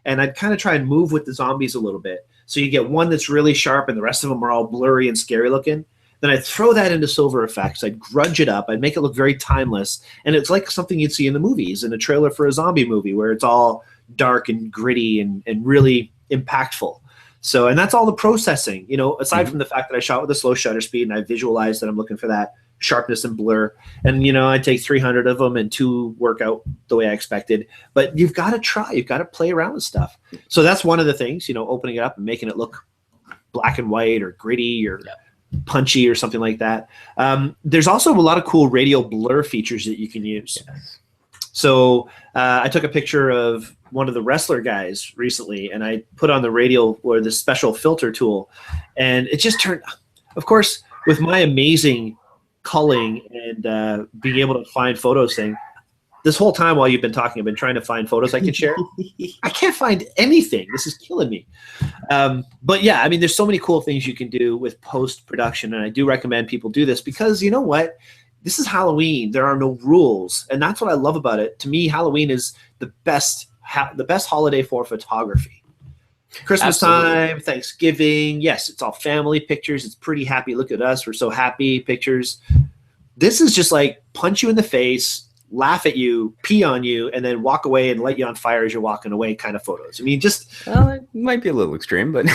[SPEAKER 1] And I'd kind of try and move with the zombies a little bit. So you get one that's really sharp and the rest of them are all blurry and scary looking. Then I'd throw that into Silver Effects. I'd grunge it up. I'd make it look very timeless. And it's like something you'd see in the movies, in a trailer for a zombie movie, where it's all dark and gritty and really impactful. So, and that's all the processing, aside from the fact that I shot with a slow shutter speed and I visualized that I'm looking for that sharpness and blur. And, I take 300 of them and 2 work out the way I expected. But you've got to try. You've got to play around with stuff. So that's one of the things, opening it up and making it look black and white or gritty or punchy or something like that. There's also a lot of cool radial blur features that you can use. Yes. So I took a picture of one of the wrestler guys recently, and I put on the radial or the special filter tool, and it just turned, of course, with my amazing culling and being able to find photos thing, this whole time while you've been talking, I've been trying to find photos I can share. I can't find anything. This is killing me. But yeah, I mean, there's so many cool things you can do with post-production, and I do recommend people do this because you know what? This is Halloween. There are no rules, and that's what I love about it. To me, Halloween is the best holiday for photography. Christmas time, Thanksgiving, yes, it's all family pictures. It's pretty happy. Look at us. We're so happy pictures. This is just like punch you in the face, laugh at you, pee on you, and then walk away and light you on fire as you're walking away kind of photos. I mean,
[SPEAKER 2] well, it might be a little extreme, but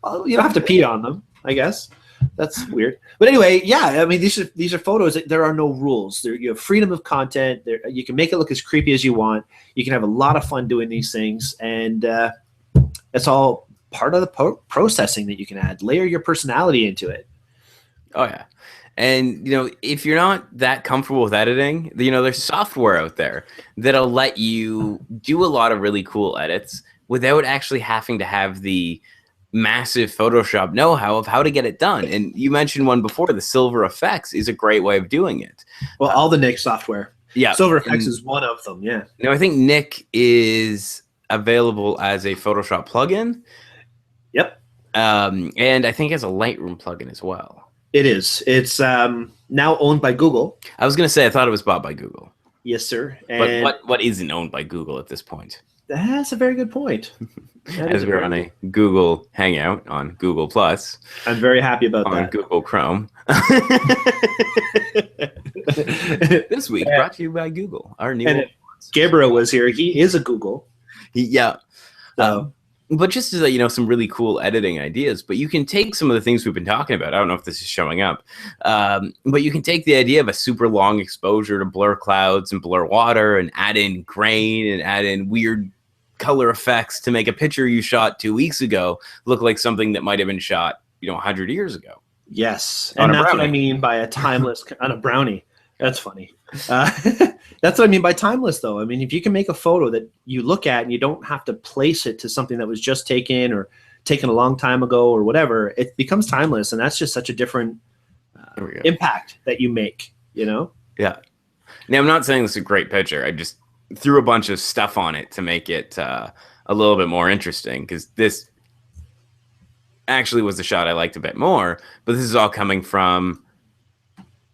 [SPEAKER 1] well, you don't have to pee on them, I guess. That's weird. But anyway, yeah, I mean, these are photos. There are no rules. You have freedom of content. You can make it look as creepy as you want. You can have a lot of fun doing these things. And it's all part of the processing that you can add. Layer your personality into it.
[SPEAKER 2] Oh, yeah. And, if you're not that comfortable with editing, there's software out there that'll let you do a lot of really cool edits without actually having to have the massive Photoshop know-how of how to get it done. And you mentioned one before, the Silver Effects is a great way of doing it.
[SPEAKER 1] Well, all the Nik software.
[SPEAKER 2] Yeah.
[SPEAKER 1] Silver Effects is one of them, yeah.
[SPEAKER 2] I think Nik is available as a Photoshop plugin.
[SPEAKER 1] Yep.
[SPEAKER 2] And I think as a Lightroom plugin as well.
[SPEAKER 1] It is. It's now owned by Google.
[SPEAKER 2] I was going to say, I thought it was bought by Google.
[SPEAKER 1] Yes, sir.
[SPEAKER 2] And but what isn't owned by Google at this point?
[SPEAKER 1] That's a very good point.
[SPEAKER 2] As we're on a Google Hangout on Google Plus.
[SPEAKER 1] I'm very happy about that.
[SPEAKER 2] On Google Chrome. This week, brought to you by Google. Our new
[SPEAKER 1] Gabriel was here. He is a Google.
[SPEAKER 2] Yeah. But just as some really cool editing ideas. But you can take some of the things we've been talking about. I don't know if this is showing up. But you can take the idea of a super long exposure to blur clouds and blur water and add in grain and add in weird color effects to make a picture you shot 2 weeks ago look like something that might have been shot 100 years ago.
[SPEAKER 1] Yes, and that's what I mean by a timeless on a brownie. That's funny. That's what I mean by timeless, though. I mean, if you can make a photo that you look at and you don't have to place it to something that was just taken or taken a long time ago or whatever, it becomes timeless, and that's just such a different impact that you make. Yeah.
[SPEAKER 2] Now, I'm not saying this is a great picture. I just threw a bunch of stuff on it to make it a little bit more interesting, because this actually was the shot I liked a bit more, but this is all coming from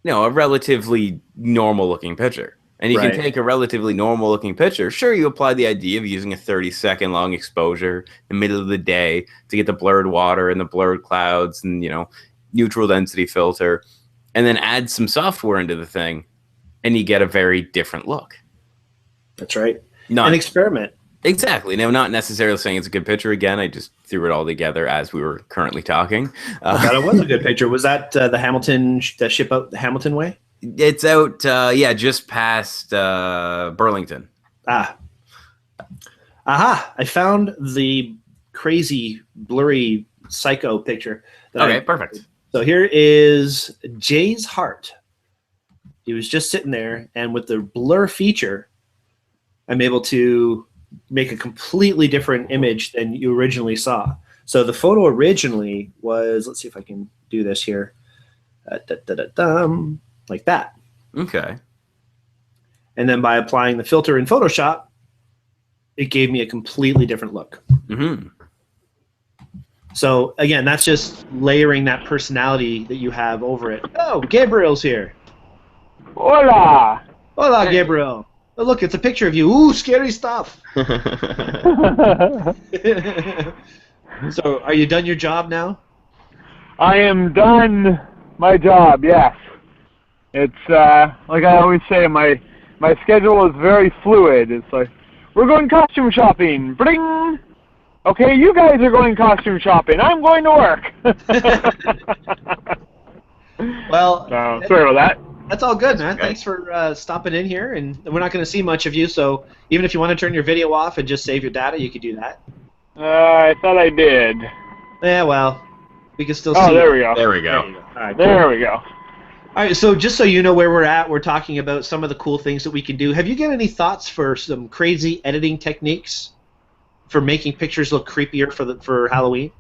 [SPEAKER 2] a relatively normal looking picture. And you can take a relatively normal looking picture. Sure, you apply the idea of using a 30-second long exposure in the middle of the day to get the blurred water and the blurred clouds and neutral density filter, and then add some software into the thing, and you get a very different look.
[SPEAKER 1] That's right.
[SPEAKER 2] Not
[SPEAKER 1] an experiment.
[SPEAKER 2] Exactly. Now, not necessarily saying it's a good picture. Again, I just threw it all together as we were currently talking.
[SPEAKER 1] I thought it was a good picture. Was that the Hamilton, the ship out the Hamilton way?
[SPEAKER 2] It's out, just past Burlington.
[SPEAKER 1] Aha! I found the crazy, blurry, psycho picture.
[SPEAKER 2] Okay, perfect.
[SPEAKER 1] So here is Jay's heart. He was just sitting there, and with the blur feature, I'm able to make a completely different image than you originally saw. So the photo originally was, let's see if I can do this here, like that.
[SPEAKER 2] Okay.
[SPEAKER 1] And then by applying the filter in Photoshop, it gave me a completely different look.
[SPEAKER 2] Mm-hmm.
[SPEAKER 1] So again, that's just layering that personality that you have over it. Oh, Gabriel's here.
[SPEAKER 3] Hola!
[SPEAKER 1] Hola, Gabriel. Oh, look, it's a picture of you. Ooh, scary stuff. So, are you done your job now?
[SPEAKER 3] I am done my job, yes. It's, like I always say, my schedule is very fluid. It's like, we're going costume shopping. Bring! Okay, you guys are going costume shopping. I'm going to work.
[SPEAKER 1] Well,
[SPEAKER 3] sorry about that.
[SPEAKER 1] That's all good, man. Okay. Thanks for stopping in here. And we're not going to see much of you, so even if you want to turn your video off and just save your data, you could do that.
[SPEAKER 3] I thought I did.
[SPEAKER 1] Yeah, well, we can still see.
[SPEAKER 3] Oh, there we go.
[SPEAKER 2] There we go.
[SPEAKER 1] All right,
[SPEAKER 3] there we go.
[SPEAKER 1] All right, so just so you know where we're at, we're talking about some of the cool things that we can do. Have you got any thoughts for some crazy editing techniques for making pictures look creepier for Halloween?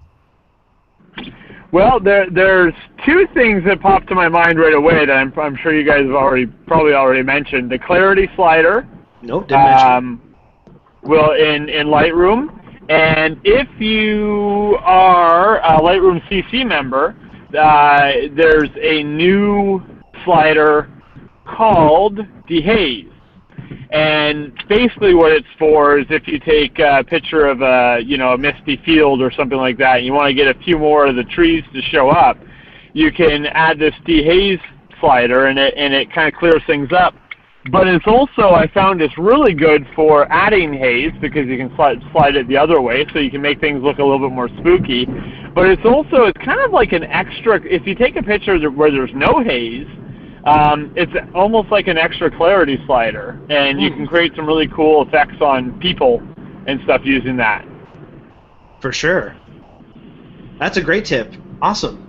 [SPEAKER 3] Well, there's two things that pop to my mind right away that I'm sure you guys have probably already mentioned. The clarity slider.
[SPEAKER 1] Nope, didn't mention.
[SPEAKER 3] Well, in Lightroom, and if you are a Lightroom CC member, there's a new slider called Dehaze. And basically what it's for is if you take a picture of a misty field or something like that, and you want to get a few more of the trees to show up, you can add this dehaze slider, and it kind of clears things up. But it's also, I found it's really good for adding haze, because you can slide it the other way, so you can make things look a little bit more spooky. But it's kind of like an extra, if you take a picture where there's no haze, it's almost like an extra clarity slider, and you can create some really cool effects on people and stuff using that.
[SPEAKER 1] For sure. That's a great tip. Awesome.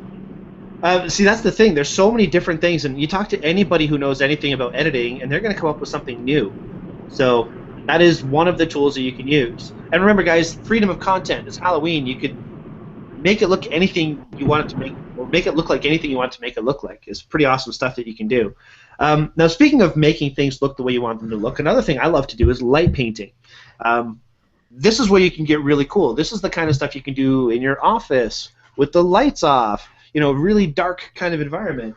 [SPEAKER 1] See, that's the thing. There's so many different things, and you talk to anybody who knows anything about editing, and they're going to come up with something new. So that is one of the tools that you can use. And remember, guys, freedom of content. It's Halloween. You could make it look anything you want it to make, or make it look like anything you want to make it look like. It's pretty awesome stuff that you can do. Now, speaking of making things look the way you want them to look, another thing I love to do is light painting. This is where you can get really cool. This is the kind of stuff you can do in your office with the lights off, really dark kind of environment.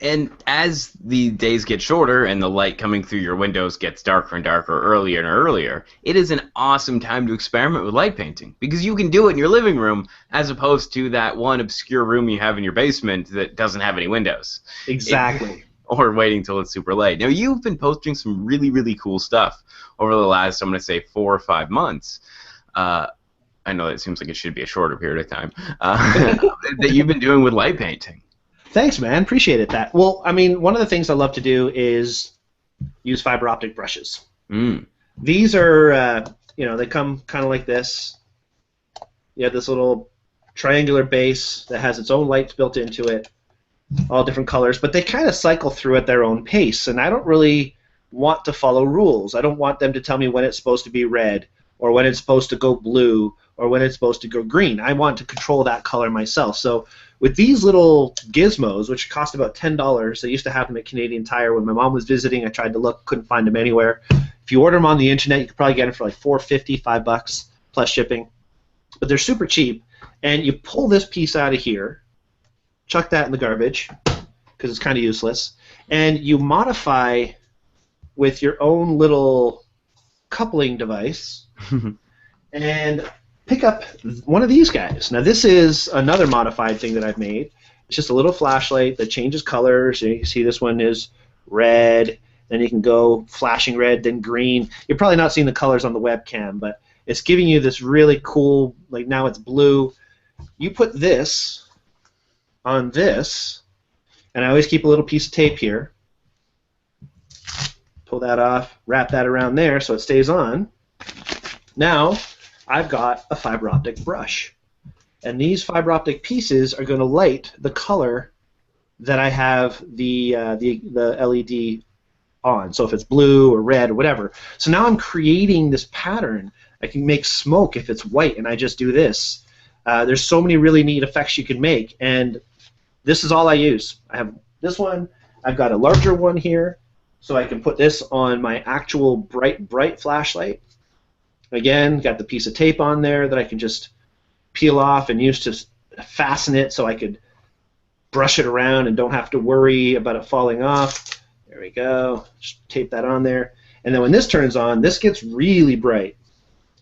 [SPEAKER 2] And as the days get shorter and the light coming through your windows gets darker and darker, earlier and earlier, it is an awesome time to experiment with light painting, because you can do it in your living room as opposed to that one obscure room you have in your basement that doesn't have any windows.
[SPEAKER 1] Exactly.
[SPEAKER 2] Or waiting till it's super late. Now, you've been posting some really, really cool stuff over the last, I'm going to say, 4 or 5 months. I know that seems like it should be a shorter period of time, that you've been doing with light painting.
[SPEAKER 1] Thanks, man. Appreciate it. Well, I mean, one of the things I love to do is use fiber optic brushes. These are, they come kind of like this. You have this little triangular base that has its own lights built into it, all different colors, but they kind of cycle through at their own pace, and I don't really want to follow rules. I don't want them to tell me when it's supposed to be red, or when it's supposed to go blue, or when it's supposed to go green. I want to control that color myself. So with these little gizmos, which cost about $10, I used to have them at Canadian Tire when my mom was visiting. I tried to look, couldn't find them anywhere. If you order them on the internet, you could probably get them for like $4.50, $5 plus shipping. But they're super cheap. And you pull this piece out of here, chuck that in the garbage, because it's kind of useless, and you modify with your own little coupling device and pick up one of these guys. Now, this is another modified thing that I've made. It's just a little flashlight that changes colors. You see this one is red, then you can go flashing red, then green. You're probably not seeing the colors on the webcam, but it's giving you this really cool, like now it's blue. You put this on this, and I always keep a little piece of tape here. Pull that off, wrap that around there so it stays on. Now I've got a fiber optic brush. And these fiber optic pieces are going to light the color that I have the LED on. So if it's blue or red or whatever. So now I'm creating this pattern. I can make smoke if it's white, and I just do this. There's so many really neat effects you can make, and this is all I use. I have this one. I've got a larger one here, so I can put this on my actual bright flashlight. Again, got the piece of tape on there that I can just peel off and use to fasten it so I could brush it around and don't have to worry about it falling off. There we go. Just tape that on there. And then when this turns on, this gets really bright.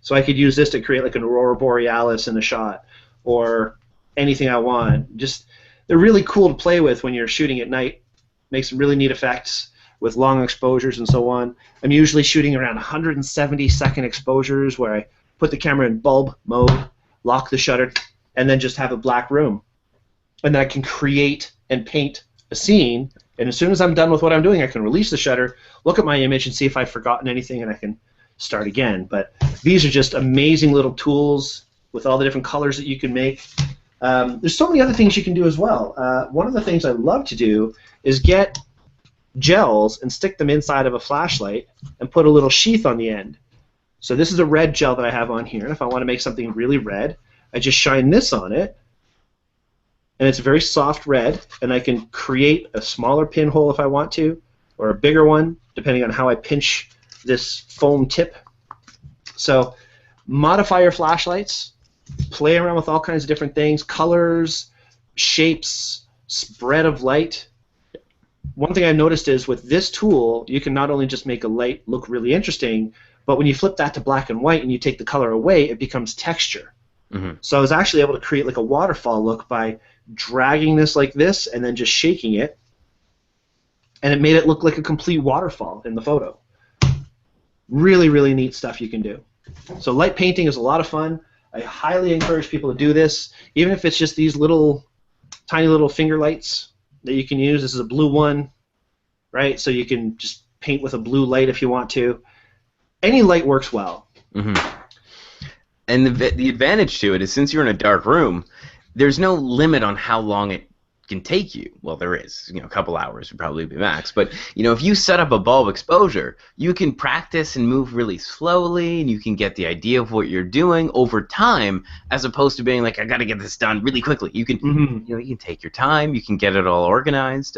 [SPEAKER 1] So I could use this to create like an aurora borealis in a shot or anything I want. Just they're really cool to play with when you're shooting at night. Make some really neat effects with long exposures and so on. I'm usually shooting around 170-second exposures where I put the camera in bulb mode, lock the shutter, and then just have a black room. And then I can create and paint a scene, and as soon as I'm done with what I'm doing, I can release the shutter, look at my image, and see if I've forgotten anything, and I can start again. But these are just amazing little tools with all the different colors that you can make. There's so many other things you can do as well. One of the things I love to do is get gels and stick them inside of a flashlight and put a little sheath on the end. So this is a red gel that I have on here, and if I want to make something really red, I just shine this on it, and it's a very soft red, and I can create a smaller pinhole if I want to, or a bigger one, depending on how I pinch this foam tip. So modify your flashlights, play around with all kinds of different things, colors, shapes, spread of light. One thing I noticed is with this tool, you can not only just make a light look really interesting, but when you flip that to black and white and you take the color away, it becomes texture. Mm-hmm. So I was actually able to create like a waterfall look by dragging this like this and then just shaking it, and it made it look like a complete waterfall in the photo. Really, really neat stuff you can do. So light painting is a lot of fun. I highly encourage people to do this, even if it's just these little, tiny little finger lights that you can use. This is a blue one, right? So you can just paint with a blue light if you want to. Any light works well.
[SPEAKER 2] Mm-hmm. And the advantage to it is, since you're in a dark room, there's no limit on how long it can take you. Well, there is. You know, a couple hours would probably be max. But you know, if you set up a bulb exposure, you can practice and move really slowly, and you can get the idea of what you're doing over time, as opposed to being like, I got to get this done really quickly. You can, you know, you can take your time. You can get it all organized.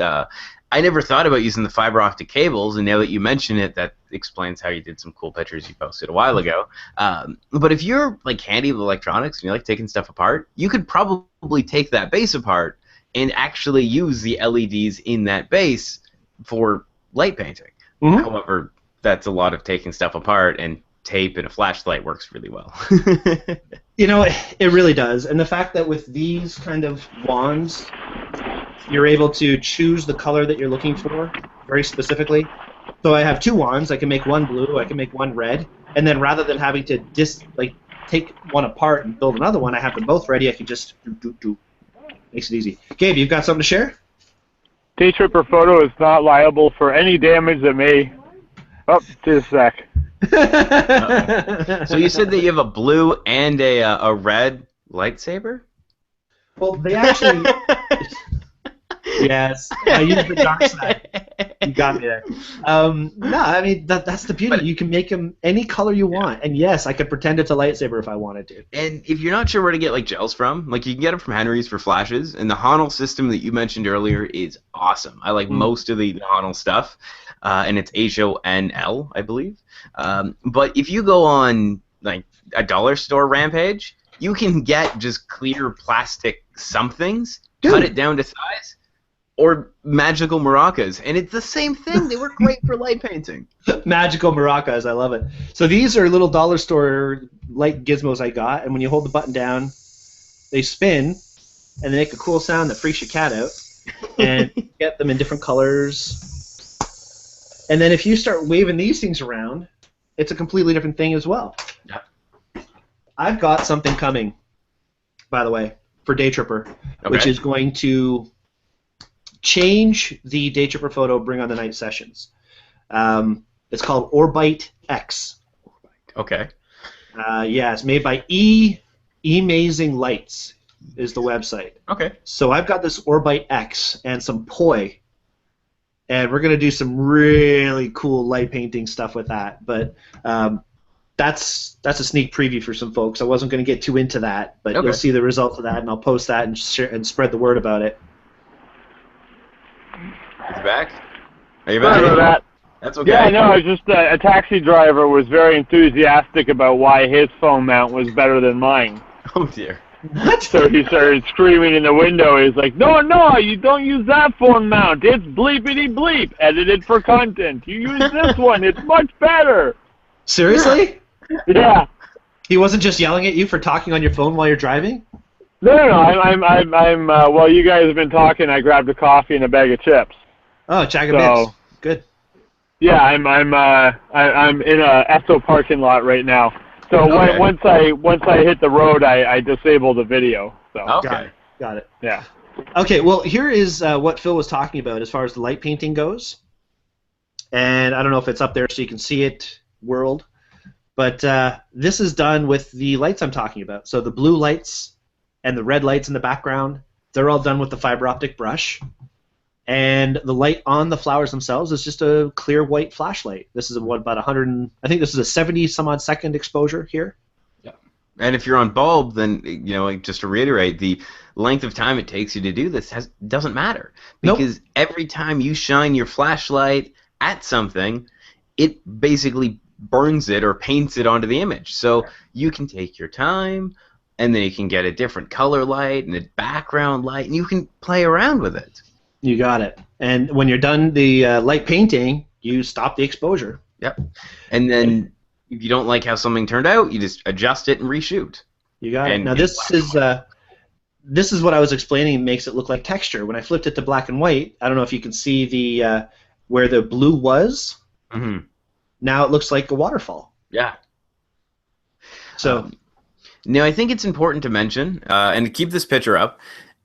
[SPEAKER 2] I never thought about using the fiber optic cables, and now that you mention it, that explains how you did some cool pictures you posted a while ago. But if you're like handy with electronics and you like taking stuff apart, you could probably take that base apart and actually use the LEDs in that base for light painting. Mm-hmm. However, that's a lot of taking stuff apart, and tape and a flashlight works really well.
[SPEAKER 1] You know, it really does. And the fact that with these kind of wands, you're able to choose the color that you're looking for very specifically. So I have two wands. I can make one blue, I can make one red, and then rather than having to take one apart and build another one, I have them both ready. I can just do. Makes it easy. Gabe, you've got something to share?
[SPEAKER 3] Daytripper Photo is not liable for any damage that may... Oh, just a sec.
[SPEAKER 2] So you said that you have a blue and a red lightsaber?
[SPEAKER 1] Well, they actually... Yes, I use the dark side. You got me there. No, I mean, that's the beauty. You can make them any color you want. And yes, I could pretend it's a lightsaber if I wanted to.
[SPEAKER 2] And if you're not sure where to get like gels from, like you can get them from Henry's for flashes. And the Honel system that you mentioned earlier is awesome. I like most of the Honel stuff. And it's HONL, I believe. But if you go on like a dollar store rampage, you can get just clear plastic somethings, cut it down to size, or magical maracas, and it's the same thing. They work great for light painting.
[SPEAKER 1] Magical maracas, I love it. So these are little dollar store light gizmos I got, and when you hold the button down, they spin, and they make a cool sound that freaks your cat out, and get them in different colors. And then if you start waving these things around, it's a completely different thing as well.
[SPEAKER 2] Yeah.
[SPEAKER 1] I've got something coming, by the way, for Daytripper, which is going to change the Daytripper photo bring on the night sessions. It's called Orbite X.
[SPEAKER 2] Okay.
[SPEAKER 1] Yeah, it's made by Amazing Lights is the website.
[SPEAKER 2] Okay.
[SPEAKER 1] So I've got this Orbite X and some poi, and we're going to do some really cool light painting stuff with that. But that's a sneak preview for some folks. I wasn't going to get too into that, but you'll see the results of that, and I'll post that and share and spread the word about it.
[SPEAKER 2] Is he back? Are you
[SPEAKER 3] Sorry
[SPEAKER 2] back?
[SPEAKER 3] about that.
[SPEAKER 2] That's okay.
[SPEAKER 3] Yeah, no, it's just a taxi driver was very enthusiastic about why his phone mount was better than mine.
[SPEAKER 2] Oh dear.
[SPEAKER 1] What?
[SPEAKER 3] So he started screaming in the window. He's like, no, you don't use that phone mount. It's bleepity bleep, edited for content. You use this one. It's much better.
[SPEAKER 1] Seriously?
[SPEAKER 3] Yeah.
[SPEAKER 1] He wasn't just yelling at you for talking on your phone while you're driving?
[SPEAKER 3] No. I'm while you guys have been talking, I grabbed a coffee and a bag of chips.
[SPEAKER 1] Oh, Jagged Bits. Good.
[SPEAKER 3] Yeah, I'm in a Esso parking lot right now. So once I hit the road, I disable the video. So
[SPEAKER 2] Okay.
[SPEAKER 1] Got it.
[SPEAKER 3] yeah.
[SPEAKER 1] Okay, well, here is what Phil was talking about as far as the light painting goes. And I don't know if it's up there so you can see it, world. But this is done with the lights I'm talking about. So the blue lights and the red lights in the background, they're all done with the fiber optic brush. And the light on the flowers themselves is just a clear white flashlight. This is about 100. I think this is a 70-some-odd second exposure here.
[SPEAKER 2] Yeah. And if you're on bulb, then just to reiterate, the length of time it takes you to do this doesn't matter because every time you shine your flashlight at something, it basically burns it or paints it onto the image. So you can take your time, and then you can get a different color light and a background light, and you can play around with it.
[SPEAKER 1] You got it. And when you're done the light painting, you stop the exposure.
[SPEAKER 2] Yep. And then if you don't like how something turned out, you just adjust it and reshoot.
[SPEAKER 1] You got it. Now this is what I was explaining makes it look like texture. When I flipped it to black and white, I don't know if you can see the where the blue was.
[SPEAKER 2] Mm-hmm.
[SPEAKER 1] Now it looks like a waterfall.
[SPEAKER 2] Yeah.
[SPEAKER 1] So
[SPEAKER 2] now I think it's important to mention and to keep this picture up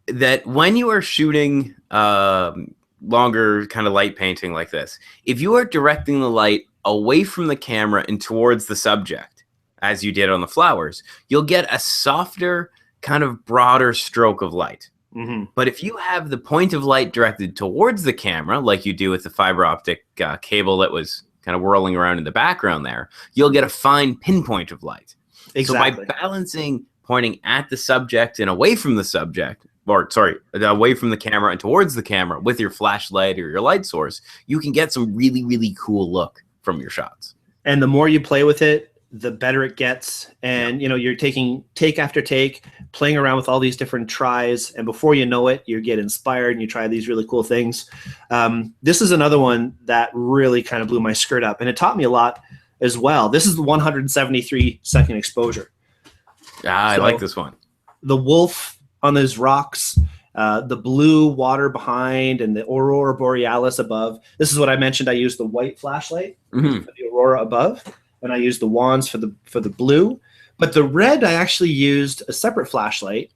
[SPEAKER 2] that when you are shooting longer kind of light painting like this, if you are directing the light away from the camera and towards the subject, as you did on the flowers, you'll get a softer, kind of broader stroke of light.
[SPEAKER 1] Mm-hmm.
[SPEAKER 2] But if you have the point of light directed towards the camera, like you do with the fiber optic cable that was kind of whirling around in the background there, you'll get a fine pinpoint of light.
[SPEAKER 1] Exactly.
[SPEAKER 2] So by balancing pointing at the subject and away from the subject, or sorry, away from the camera and towards the camera with your flashlight or your light source, you can get some really, really cool look from your shots.
[SPEAKER 1] And the more you play with it, the better it gets. And you're taking take after take, playing around with all these different tries, and before you know it, you get inspired and you try these really cool things. This is another one that really kind of blew my skirt up, and it taught me a lot as well. This is the 173-second exposure.
[SPEAKER 2] I like this one.
[SPEAKER 1] The wolf on those rocks, the blue water behind, and the aurora borealis above. This is what I mentioned. I used the white flashlight for the aurora above, and I used the wands for the blue. But the red, I actually used a separate flashlight,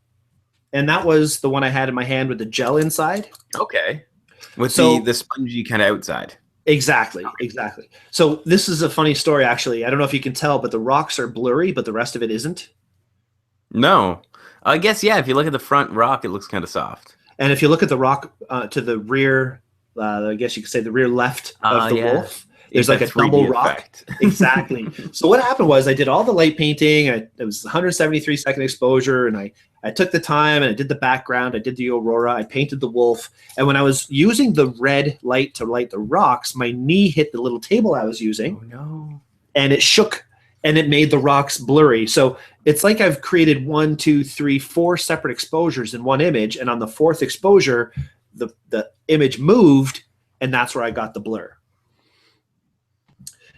[SPEAKER 1] and that was the one I had in my hand with the gel inside.
[SPEAKER 2] Okay. With the spongy kind of outside.
[SPEAKER 1] Exactly. So this is a funny story, actually. I don't know if you can tell, but the rocks are blurry, but the rest of it isn't.
[SPEAKER 2] No. I guess, yeah, if you look at the front rock, it looks kind of soft.
[SPEAKER 1] And if you look at the rock to the rear, I guess you could say the rear left of the wolf, there's like a double rock. Exactly. So what happened was I did all the light painting. It was 173-second exposure, and I took the time, and I did the background. I did the aurora. I painted the wolf. And when I was using the red light to light the rocks, my knee hit the little table I was using.
[SPEAKER 2] Oh, no.
[SPEAKER 1] And it shook, and it made the rocks blurry. So it's like I've created 1, 2, 3, 4 separate exposures in one image, and on the fourth exposure, the image moved, and that's where I got the blur.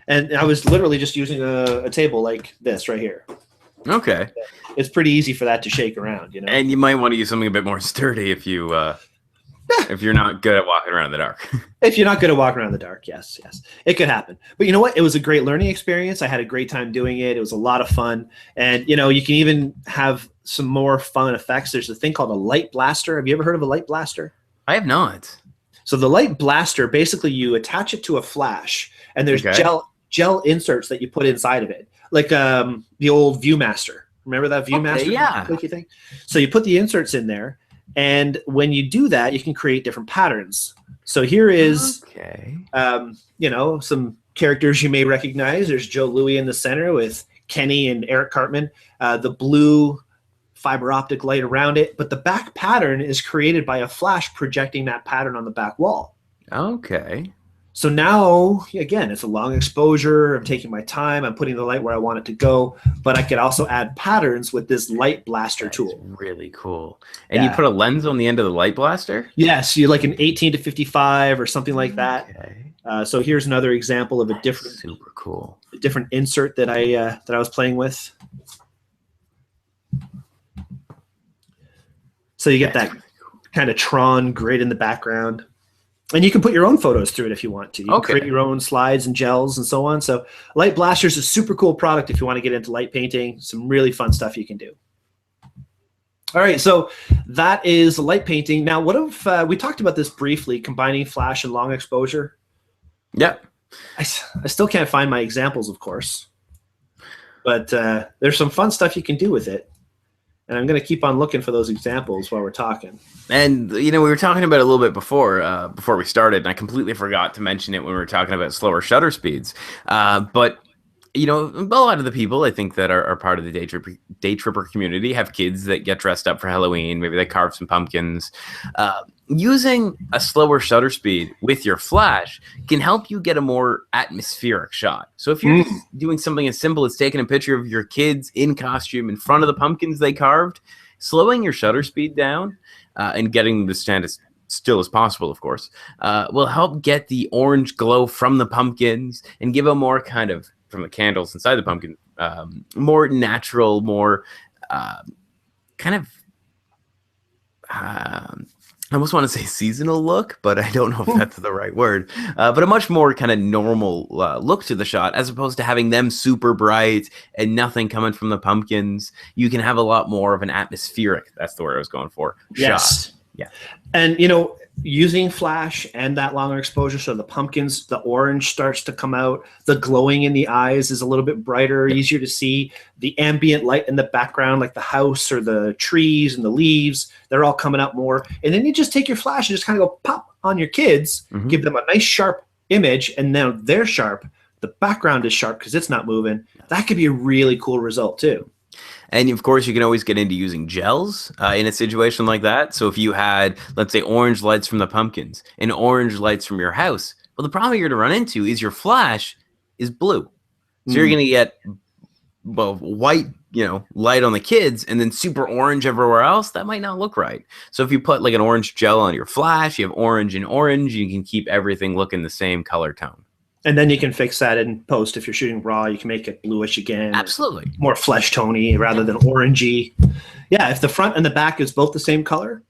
[SPEAKER 1] And I was literally just using a table like this right here.
[SPEAKER 2] Okay.
[SPEAKER 1] It's pretty easy for that to shake around, you know.
[SPEAKER 2] And you might want to use something a bit more sturdy if you if you're not good at walking around in the dark.
[SPEAKER 1] If you're not good at walking around in the dark, yes, it could happen. But you know what? It was a great learning experience. I had a great time doing it. It was a lot of fun, and you know, you can even have some more fun effects. There's a thing called a light blaster. Have you ever heard of a light blaster?
[SPEAKER 2] I have not.
[SPEAKER 1] So the light blaster, basically, you attach it to a flash, and there's gel inserts that you put inside of it, like the old ViewMaster. Remember that ViewMaster?
[SPEAKER 2] Yeah.
[SPEAKER 1] Clicky thing? So you put the inserts in there, and when you do that, you can create different patterns. So here is, you know, some characters you may recognize. There's Joe Louis in the center with Kenny and Eric Cartman. The blue fiber optic light around it, but the back pattern is created by a flash projecting that pattern on the back wall.
[SPEAKER 2] Okay.
[SPEAKER 1] So now, again, it's a long exposure. I'm taking my time. I'm putting the light where I want it to go, but I could also add patterns with this light blaster tool.
[SPEAKER 2] Really cool. And you put a lens on the end of the light blaster?
[SPEAKER 1] Yes, you like an 18 to 55 or something like that.
[SPEAKER 2] Okay.
[SPEAKER 1] So here's another example of a different,
[SPEAKER 2] super cool,
[SPEAKER 1] different insert that I was playing with. So you get that kind of Tron grid in the background. And you can put your own photos through it if you want to. You can create your own slides and gels and so on. So Light Blaster is a super cool product if you want to get into light painting. Some really fun stuff you can do. All right, so that is light painting. Now, what if we talked about this briefly, combining flash and long exposure?
[SPEAKER 2] Yep.
[SPEAKER 1] I still can't find my examples, of course. But there's some fun stuff you can do with it. And I'm going to keep on looking for those examples while we're talking.
[SPEAKER 2] And, you know, we were talking about it a little bit before we started, and I completely forgot to mention it when we were talking about slower shutter speeds. But, you know, a lot of the people, I think, that are part of the Daytripper community have kids that get dressed up for Halloween. Maybe they carve some pumpkins. Using a slower shutter speed with your flash can help you get a more atmospheric shot. So if you're doing something as simple as taking a picture of your kids in costume in front of the pumpkins they carved, slowing your shutter speed down and getting them to stand as still as possible, of course, will help get the orange glow from the pumpkins and give a more kind of, from the candles inside the pumpkin, more natural, more kind of I almost want to say seasonal look, but I don't know if that's the right word. But a much more kind of normal look to the shot, as opposed to having them super bright and nothing coming from the pumpkins. You can have a lot more of an atmospheric, that's the word I was going for, shot. Yeah.
[SPEAKER 1] And, you know, using flash and that longer exposure, so the pumpkins, the orange starts to come out, the glowing in the eyes is a little bit brighter, easier to see. The ambient light in the background, like the house or the trees and the leaves, they're all coming out more. And then you just take your flash and just kind of go pop on your kids, give them a nice sharp image, and now they're sharp. The background is sharp because it's not moving. That could be a really cool result too.
[SPEAKER 2] And of course, you can always get into using gels in a situation like that. So if you had, let's say, orange lights from the pumpkins and orange lights from your house, well, the problem you're going to run into is your flash is blue. So you're going to get white, you know, light on the kids and then super orange everywhere else. That might not look right. So if you put like an orange gel on your flash, you have orange and orange, you can keep everything looking the same color tone.
[SPEAKER 1] And then you can fix that in post. If you're shooting raw, you can make it bluish again.
[SPEAKER 2] Absolutely.
[SPEAKER 1] More flesh tony rather than orangey. Yeah, if the front and the back is both the same color,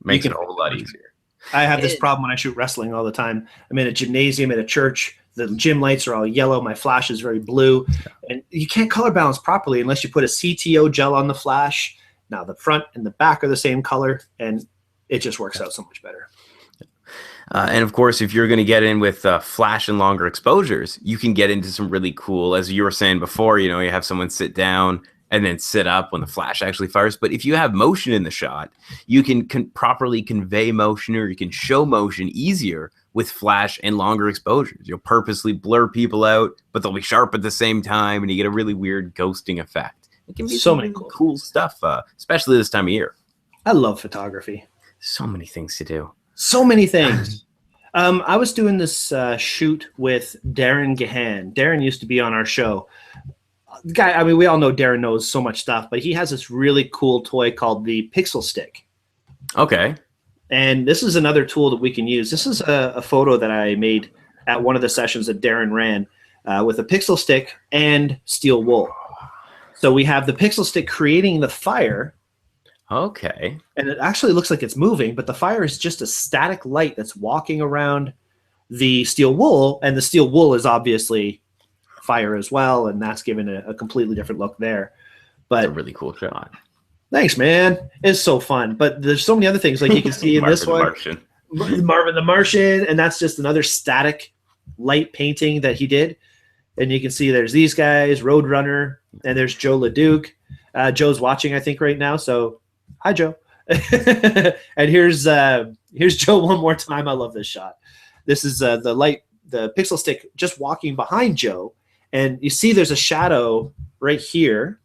[SPEAKER 2] makes it a whole lot easier.
[SPEAKER 1] I have this problem when I shoot wrestling all the time. I'm in a gymnasium at a church. The gym lights are all yellow. My flash is very blue. And you can't color balance properly unless you put a CTO gel on the flash. Now the front and the back are the same color, and it just works out so much better.
[SPEAKER 2] And of course, if you're going to get in with flash and longer exposures, you can get into some really cool, as you were saying before, you know, you have someone sit down and then sit up when the flash actually fires. But if you have motion in the shot, you can properly convey motion, or you can show motion easier with flash and longer exposures. You'll purposely blur people out, but they'll be sharp at the same time, and you get a really weird ghosting effect. It can be
[SPEAKER 1] so many
[SPEAKER 2] cool stuff, especially this time of year.
[SPEAKER 1] I love photography.
[SPEAKER 2] So many things to do.
[SPEAKER 1] So many things. I was doing this shoot with Darren Gahan. Darren used to be on our show. Guy, I mean, we all know Darren knows so much stuff, but he has this really cool toy called the Pixel Stick.
[SPEAKER 2] Okay.
[SPEAKER 1] And this is another tool that we can use. This is a photo that I made at one of the sessions that Darren ran with a Pixel Stick and steel wool. So we have the pixel stick creating the fire.
[SPEAKER 2] Okay.
[SPEAKER 1] And it actually looks like it's moving, but the fire is just a static light that's walking around the steel wool, and the steel wool is obviously fire as well, and that's given a completely different look there. But
[SPEAKER 2] it's a really cool shot.
[SPEAKER 1] Thanks, man. It's so fun. But there's so many other things like you can see in this one. Marvin the Martian, and that's just another static light painting that he did. And you can see there's these guys, Roadrunner, and there's Joe LeDuc. Joe's watching, I think, right now. So, hi, Joe. And here's Joe one more time. I love this shot. This is the pixel stick just walking behind Joe, and you see there's a shadow right here.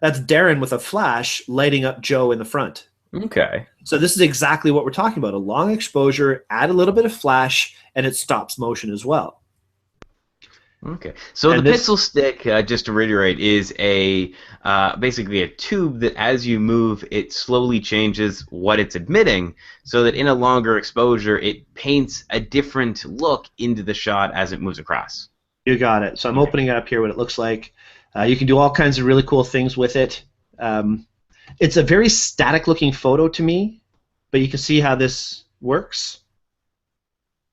[SPEAKER 1] That's Darren with a flash lighting up Joe in the front.
[SPEAKER 2] Okay.
[SPEAKER 1] So this is exactly what we're talking about. A long exposure, add a little bit of flash, and it stops motion as well.
[SPEAKER 2] Okay. So the pixel stick, just to reiterate, is basically a tube that as you move, it slowly changes what it's emitting so that in a longer exposure, it paints a different look into the shot as it moves across.
[SPEAKER 1] You got it. So I'm opening it up here, what it looks like. You can do all kinds of really cool things with it. It's a very static-looking photo to me, but you can see how this works.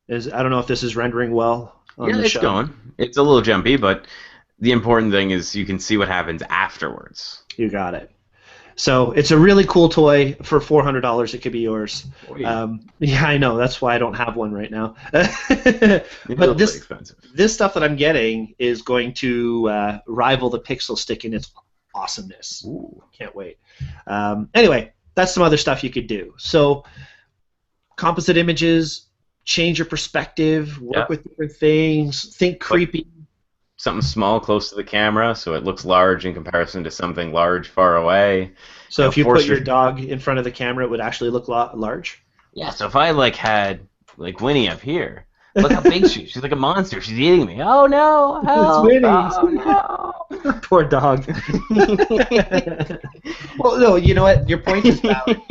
[SPEAKER 1] I don't know if this is rendering well.
[SPEAKER 2] It's going. It's a little jumpy, but the important thing is you can see what happens afterwards.
[SPEAKER 1] You got it. So it's a really cool toy for $400. It could be yours. Yeah, I know. That's why I don't have one right now. But this stuff that I'm getting is going to rival the pixel stick in its awesomeness. Ooh, can't wait. Anyway, that's some other stuff you could do. So composite images. Change your perspective, work with different things, think creepy.
[SPEAKER 2] Something small close to the camera so it looks large in comparison to something large far away.
[SPEAKER 1] So if you put your dog in front of the camera, it would actually look large?
[SPEAKER 2] Yeah, so if I had Winnie up here, look how big she is. She's like a monster. She's eating me. Oh no, help.
[SPEAKER 1] It's Winnie.
[SPEAKER 2] Oh, no.
[SPEAKER 1] Poor dog. Well, no, you know what? Your point is valid.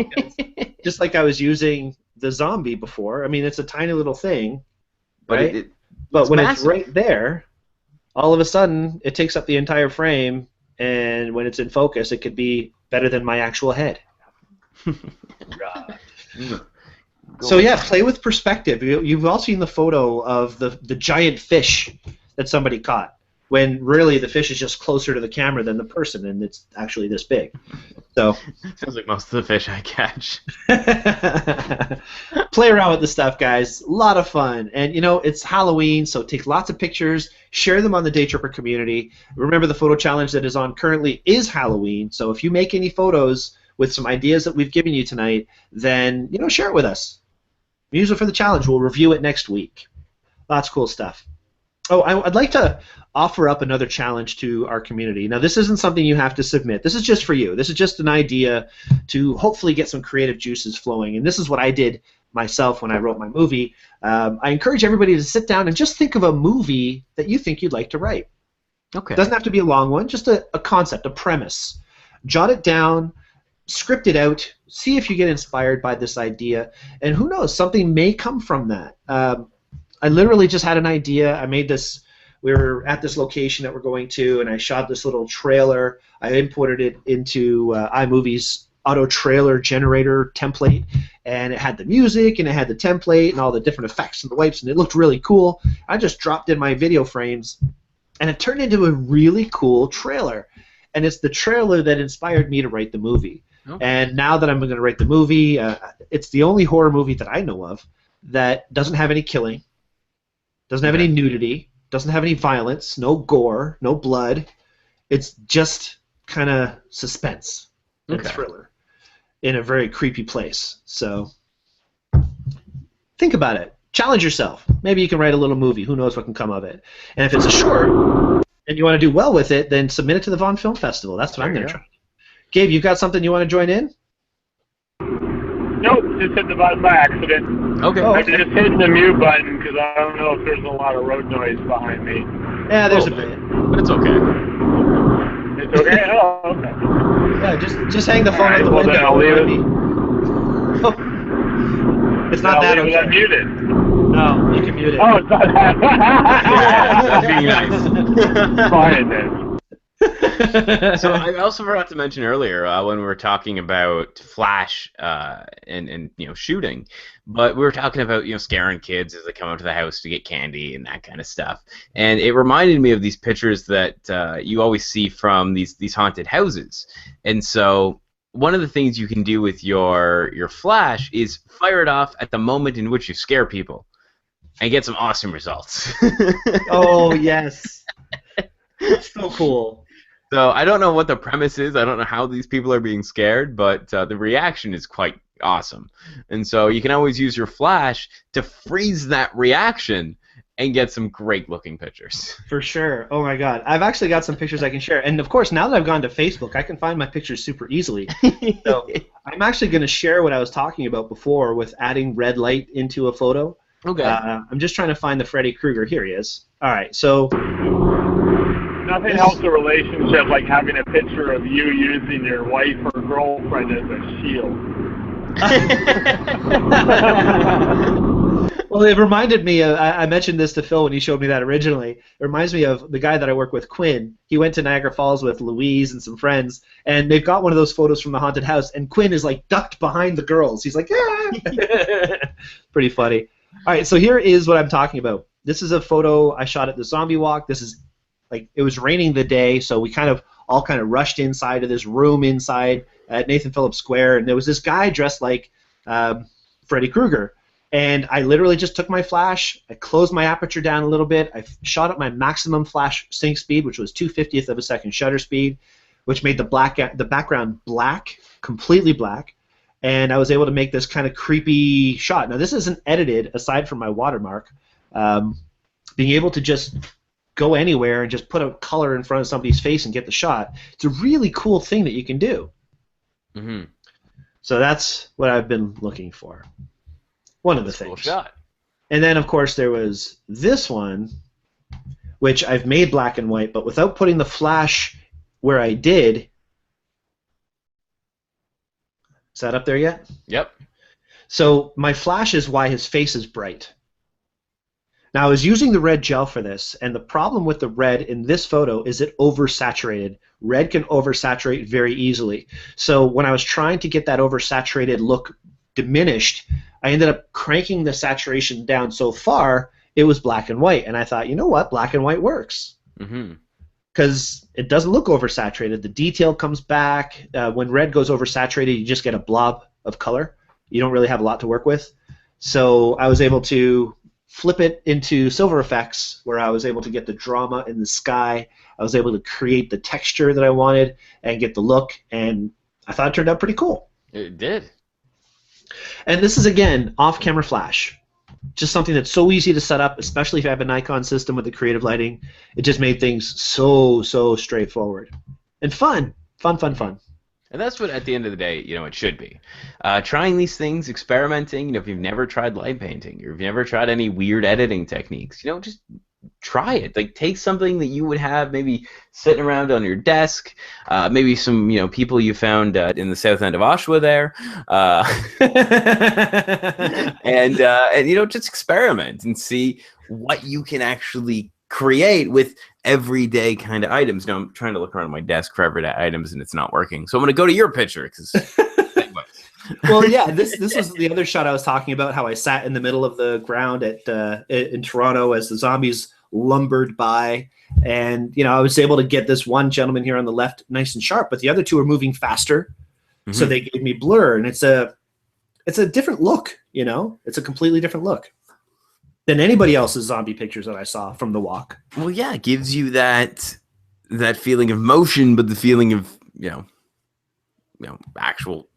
[SPEAKER 1] Just like I was using the zombie before. I mean, it's a tiny little thing, right? But when it's right there, all of a sudden, it takes up the entire frame, and when it's in focus, it could be better than my actual head. So yeah, play with perspective. You've all seen the photo of the giant fish that somebody caught, when really the fish is just closer to the camera than the person, and it's actually this big. So
[SPEAKER 2] sounds like most of the fish I catch.
[SPEAKER 1] Play around with the stuff, guys. A lot of fun. And, it's Halloween, so take lots of pictures, share them on the Daytripper community. Remember, the photo challenge that is on currently is Halloween, so if you make any photos with some ideas that we've given you tonight, then, share it with us. Use it for the challenge. We'll review it next week. Lots of cool stuff. Oh, I'd like to offer up another challenge to our community. Now, this isn't something you have to submit. This is just for you. This is just an idea to hopefully get some creative juices flowing. And this is what I did myself when I wrote my movie. I encourage everybody to sit down and just think of a movie that you think you'd like to write.
[SPEAKER 2] Okay.
[SPEAKER 1] It doesn't have to be a long one, just a concept, a premise. Jot it down, script it out, see if you get inspired by this idea, and who knows, something may come from that. I literally just had an idea. I made this. We were at this location that we're going to, and I shot this little trailer. I imported it into iMovie's auto trailer generator template, and it had the music, and it had the template, and all the different effects and the wipes, and it looked really cool. I just dropped in my video frames, and it turned into a really cool trailer. And it's the trailer that inspired me to write the movie. Okay. And now that I'm going to write the movie, it's the only horror movie that I know of that doesn't have any killing. Doesn't have any nudity, doesn't have any violence, no gore, no blood. It's just kind of suspense and thriller in a very creepy place. So think about it. Challenge yourself. Maybe you can write a little movie. Who knows what can come of it. And if it's a short and you want to do well with it, then submit it to the Vaughan Film Festival. That's what I'm going to try. Gabe, you got something you want to join in?
[SPEAKER 3] Nope, just hit the button by accident.
[SPEAKER 2] Okay.
[SPEAKER 3] I just hit the mute button because I don't know if there's a lot of road noise behind me.
[SPEAKER 1] Yeah, there's a bit.
[SPEAKER 2] But it's okay.
[SPEAKER 3] It's okay? Oh, okay.
[SPEAKER 1] Yeah, just hang the phone out the window.
[SPEAKER 3] Then I'll leave it.
[SPEAKER 1] It's not that okay.
[SPEAKER 3] I'll leave it unmuted.
[SPEAKER 1] No, you can mute it.
[SPEAKER 3] Oh, it's not that.
[SPEAKER 2] That's being nice.
[SPEAKER 3] Fine, then.
[SPEAKER 2] So I also forgot to mention earlier when we were talking about flash and shooting, but we were talking about scaring kids as they come up to the house to get candy and that kind of stuff, and it reminded me of these pictures that you always see from these haunted houses, and so one of the things you can do with your flash is fire it off at the moment in which you scare people, and get some awesome results.
[SPEAKER 1] Oh yes, so cool.
[SPEAKER 2] So I don't know what the premise is. I don't know how these people are being scared, but the reaction is quite awesome. And so you can always use your flash to freeze that reaction and get some great-looking pictures.
[SPEAKER 1] For sure. Oh my God, I've actually got some pictures I can share. And of course, now that I've gone to Facebook, I can find my pictures super easily. So I'm actually going to share what I was talking about before with adding red light into a photo.
[SPEAKER 2] Okay.
[SPEAKER 1] I'm just trying to find the Freddy Krueger. Here he is. All right, so.
[SPEAKER 3] Nothing helps a relationship like having a picture of you using your wife or girlfriend as a shield.
[SPEAKER 1] Well, it reminded me of, I mentioned this to Phil when he showed me that originally. It reminds me of the guy that I work with, Quinn. He went to Niagara Falls with Louise and some friends, and they've got one of those photos from the haunted house, and Quinn is like ducked behind the girls. He's like, yeah! Pretty funny. All right, so here is what I'm talking about. This is a photo I shot at the zombie walk. This is it was raining the day, so we all rushed inside of this room inside at Nathan Phillips Square, and there was this guy dressed like Freddy Krueger. And I literally just took my flash, I closed my aperture down a little bit, I shot up my maximum flash sync speed, which was 2/50th of a second shutter speed, which made the background black, completely black, and I was able to make this kind of creepy shot. Now this isn't edited, aside from my watermark. Being able to just go anywhere and just put a color in front of somebody's face and get the shot, it's a really cool thing that you can do.
[SPEAKER 2] Mm-hmm.
[SPEAKER 1] So that's what I've been looking for. One of the things.
[SPEAKER 2] Cool shot.
[SPEAKER 1] And then, of course, there was this one, which I've made black and white, but without putting the flash where I did. Is that up there yet?
[SPEAKER 2] Yep.
[SPEAKER 1] So my flash is why his face is bright. Now, I was using the red gel for this, and the problem with the red in this photo is it oversaturated. Red can oversaturate very easily. So when I was trying to get that oversaturated look diminished, I ended up cranking the saturation down so far, it was black and white. And I thought, you know what? Black and white works. Because it doesn't look oversaturated. The detail comes back. When red goes oversaturated, you just get a blob of color. You don't really have a lot to work with. So I was able to flip it into silver effects, where I was able to get the drama in the sky. I was able to create the texture that I wanted and get the look, and I thought it turned out pretty cool.
[SPEAKER 2] It did.
[SPEAKER 1] And this is, again, off-camera flash. Just something that's so easy to set up, especially if you have a Nikon system with the creative lighting. It just made things so straightforward. And fun. Fun.
[SPEAKER 2] And that's what, at the end of the day, it should be. Trying these things, experimenting, if you've never tried light painting, or if you've never tried any weird editing techniques, just try it. Like, take something that you would have maybe sitting around on your desk, maybe some, people you found in the south end of Oshawa there, and just experiment and see what you can actually create with everyday kind of items. Now, I'm trying to look around my desk for everyday items, and it's not working. So I'm going to go to your picture, because
[SPEAKER 1] well, yeah, this was the other shot I was talking about, how I sat in the middle of the ground in Toronto as the zombies lumbered by, and I was able to get this one gentleman here on the left nice and sharp, but the other two are moving faster, so they gave me blur, and it's a different look. It's a completely different look than anybody else's zombie pictures that I saw from the walk.
[SPEAKER 2] Well, yeah, it gives you that feeling of motion, but the feeling of actual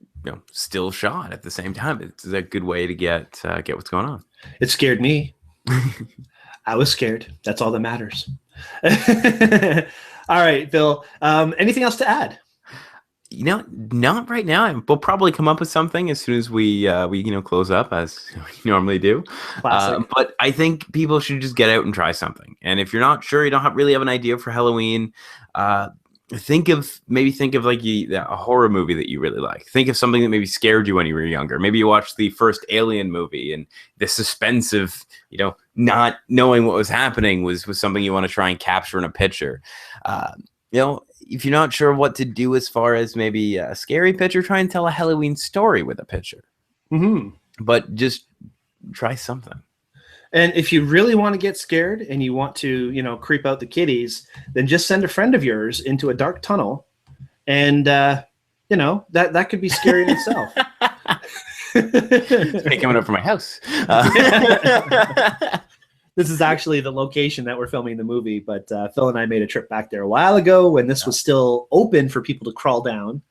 [SPEAKER 2] still shot at the same time. It's a good way to get what's going on.
[SPEAKER 1] It scared me. I was scared. That's all that matters. All right, Bill. Anything else to add?
[SPEAKER 2] Not right now. We'll probably come up with something as soon as we close up, as we normally do. But I think people should just get out and try something. And if you're not sure, you don't really have an idea for Halloween, think of like a horror movie that you really like. Think of something that maybe scared you when you were younger. Maybe you watched the first Alien movie, and the suspense of not knowing what was happening was something you want to try and capture in a picture. if you're not sure what to do as far as maybe a scary picture, try and tell a Halloween story with a picture. But just try something.
[SPEAKER 1] And if you really want to get scared and you want to, you know, creep out the kitties, then just send a friend of yours into a dark tunnel, and you know, that could be scary in itself.
[SPEAKER 2] It's coming up from my house.
[SPEAKER 1] This is actually the location that we're filming the movie, but Phil and I made a trip back there a while ago when this was still open for people to crawl down.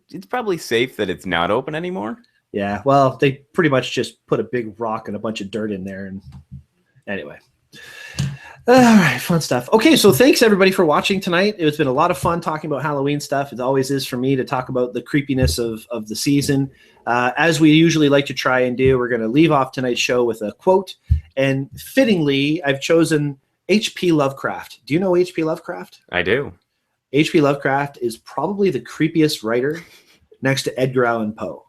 [SPEAKER 2] It's probably safe that it's not open anymore.
[SPEAKER 1] Yeah, well, they pretty much just put a big rock and a bunch of dirt in there. And anyway. All right, fun stuff. Okay, so thanks everybody for watching tonight. It's been a lot of fun talking about Halloween stuff. It always is for me to talk about the creepiness of the season. As we usually like to try and do, we're going to leave off tonight's show with a quote. And fittingly, I've chosen H.P. Lovecraft. Do you know H.P. Lovecraft?
[SPEAKER 2] I do.
[SPEAKER 1] H.P. Lovecraft is probably the creepiest writer next to Edgar Allan Poe.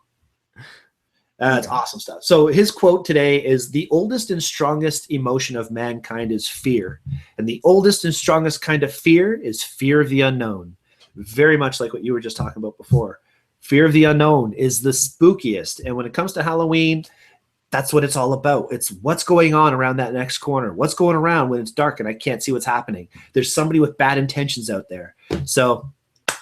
[SPEAKER 1] It's awesome stuff. So his quote today is, "The oldest and strongest emotion of mankind is fear. And the oldest and strongest kind of fear is fear of the unknown." Very much like what you were just talking about before. Fear of the unknown is the spookiest. And when it comes to Halloween, that's what it's all about. It's what's going on around that next corner. What's going around when it's dark and I can't see what's happening. There's somebody with bad intentions out there. So,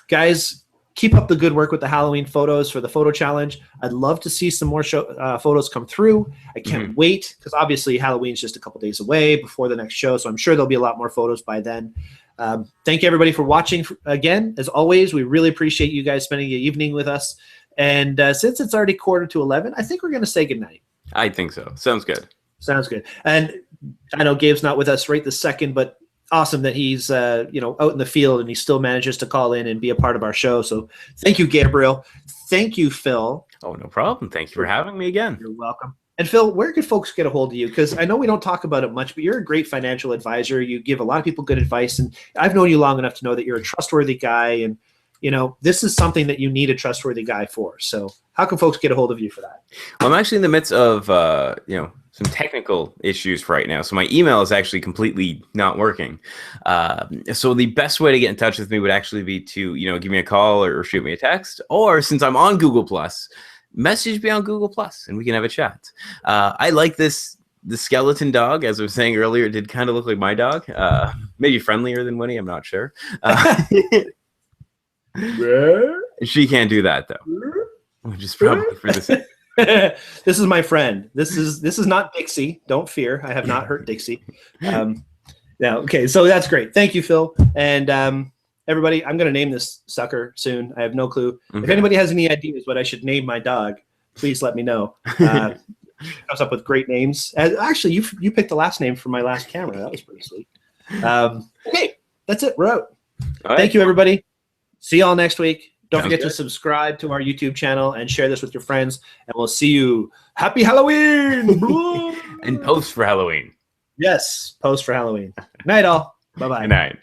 [SPEAKER 1] guys, keep up the good work with the Halloween photos for the photo challenge. I'd love to see some more photos come through. I can't wait, because obviously Halloween's just a couple days away before the next show, so I'm sure there'll be a lot more photos by then. Thank you, everybody, for watching. Again, as always, we really appreciate you guys spending the evening with us. And since it's already 11:15, I think we're going to say goodnight.
[SPEAKER 2] I think so. Sounds good.
[SPEAKER 1] Sounds good. And I know Gabe's not with us right this second, but awesome that he's out in the field and he still manages to call in and be a part of our show. So thank you, Gabriel. Thank you, Phil.
[SPEAKER 2] Oh, no problem. Thank you for having me again.
[SPEAKER 1] You're welcome. And Phil, where can folks get a hold of you? Because I know we don't talk about it much, but you're a great financial advisor. You give a lot of people good advice, and I've known you long enough to know that you're a trustworthy guy, and this is something that you need a trustworthy guy for. So how can folks get a hold of you for that?
[SPEAKER 2] Well, I'm actually in the midst of some technical issues right now. So my email is actually completely not working. So the best way to get in touch with me would actually be to, give me a call or shoot me a text. Or since I'm on Google+, message me on Google+, and we can have a chat. I like the skeleton dog, as I was saying earlier. It did kind of look like my dog. Maybe friendlier than Winnie, I'm not sure. She can't do that, though. Which is probably for the same.
[SPEAKER 1] This is my friend. This is not Dixie. Don't fear. I have not hurt Dixie. Okay, so that's great. Thank you, Phil. And everybody, I'm going to name this sucker soon. I have no clue. If anybody has any ideas what I should name my dog, please let me know. Comes up with great names. Actually, you picked the last name for my last camera. That was pretty sweet. Okay, that's it. We're out.
[SPEAKER 2] Right.
[SPEAKER 1] Thank you, everybody. See you all next week. Don't forget to subscribe to our YouTube channel and share this with your friends. And we'll see you. Happy Halloween!
[SPEAKER 2] And post for Halloween.
[SPEAKER 1] Yes, post for Halloween. Night, all. Bye-bye.
[SPEAKER 2] Good night.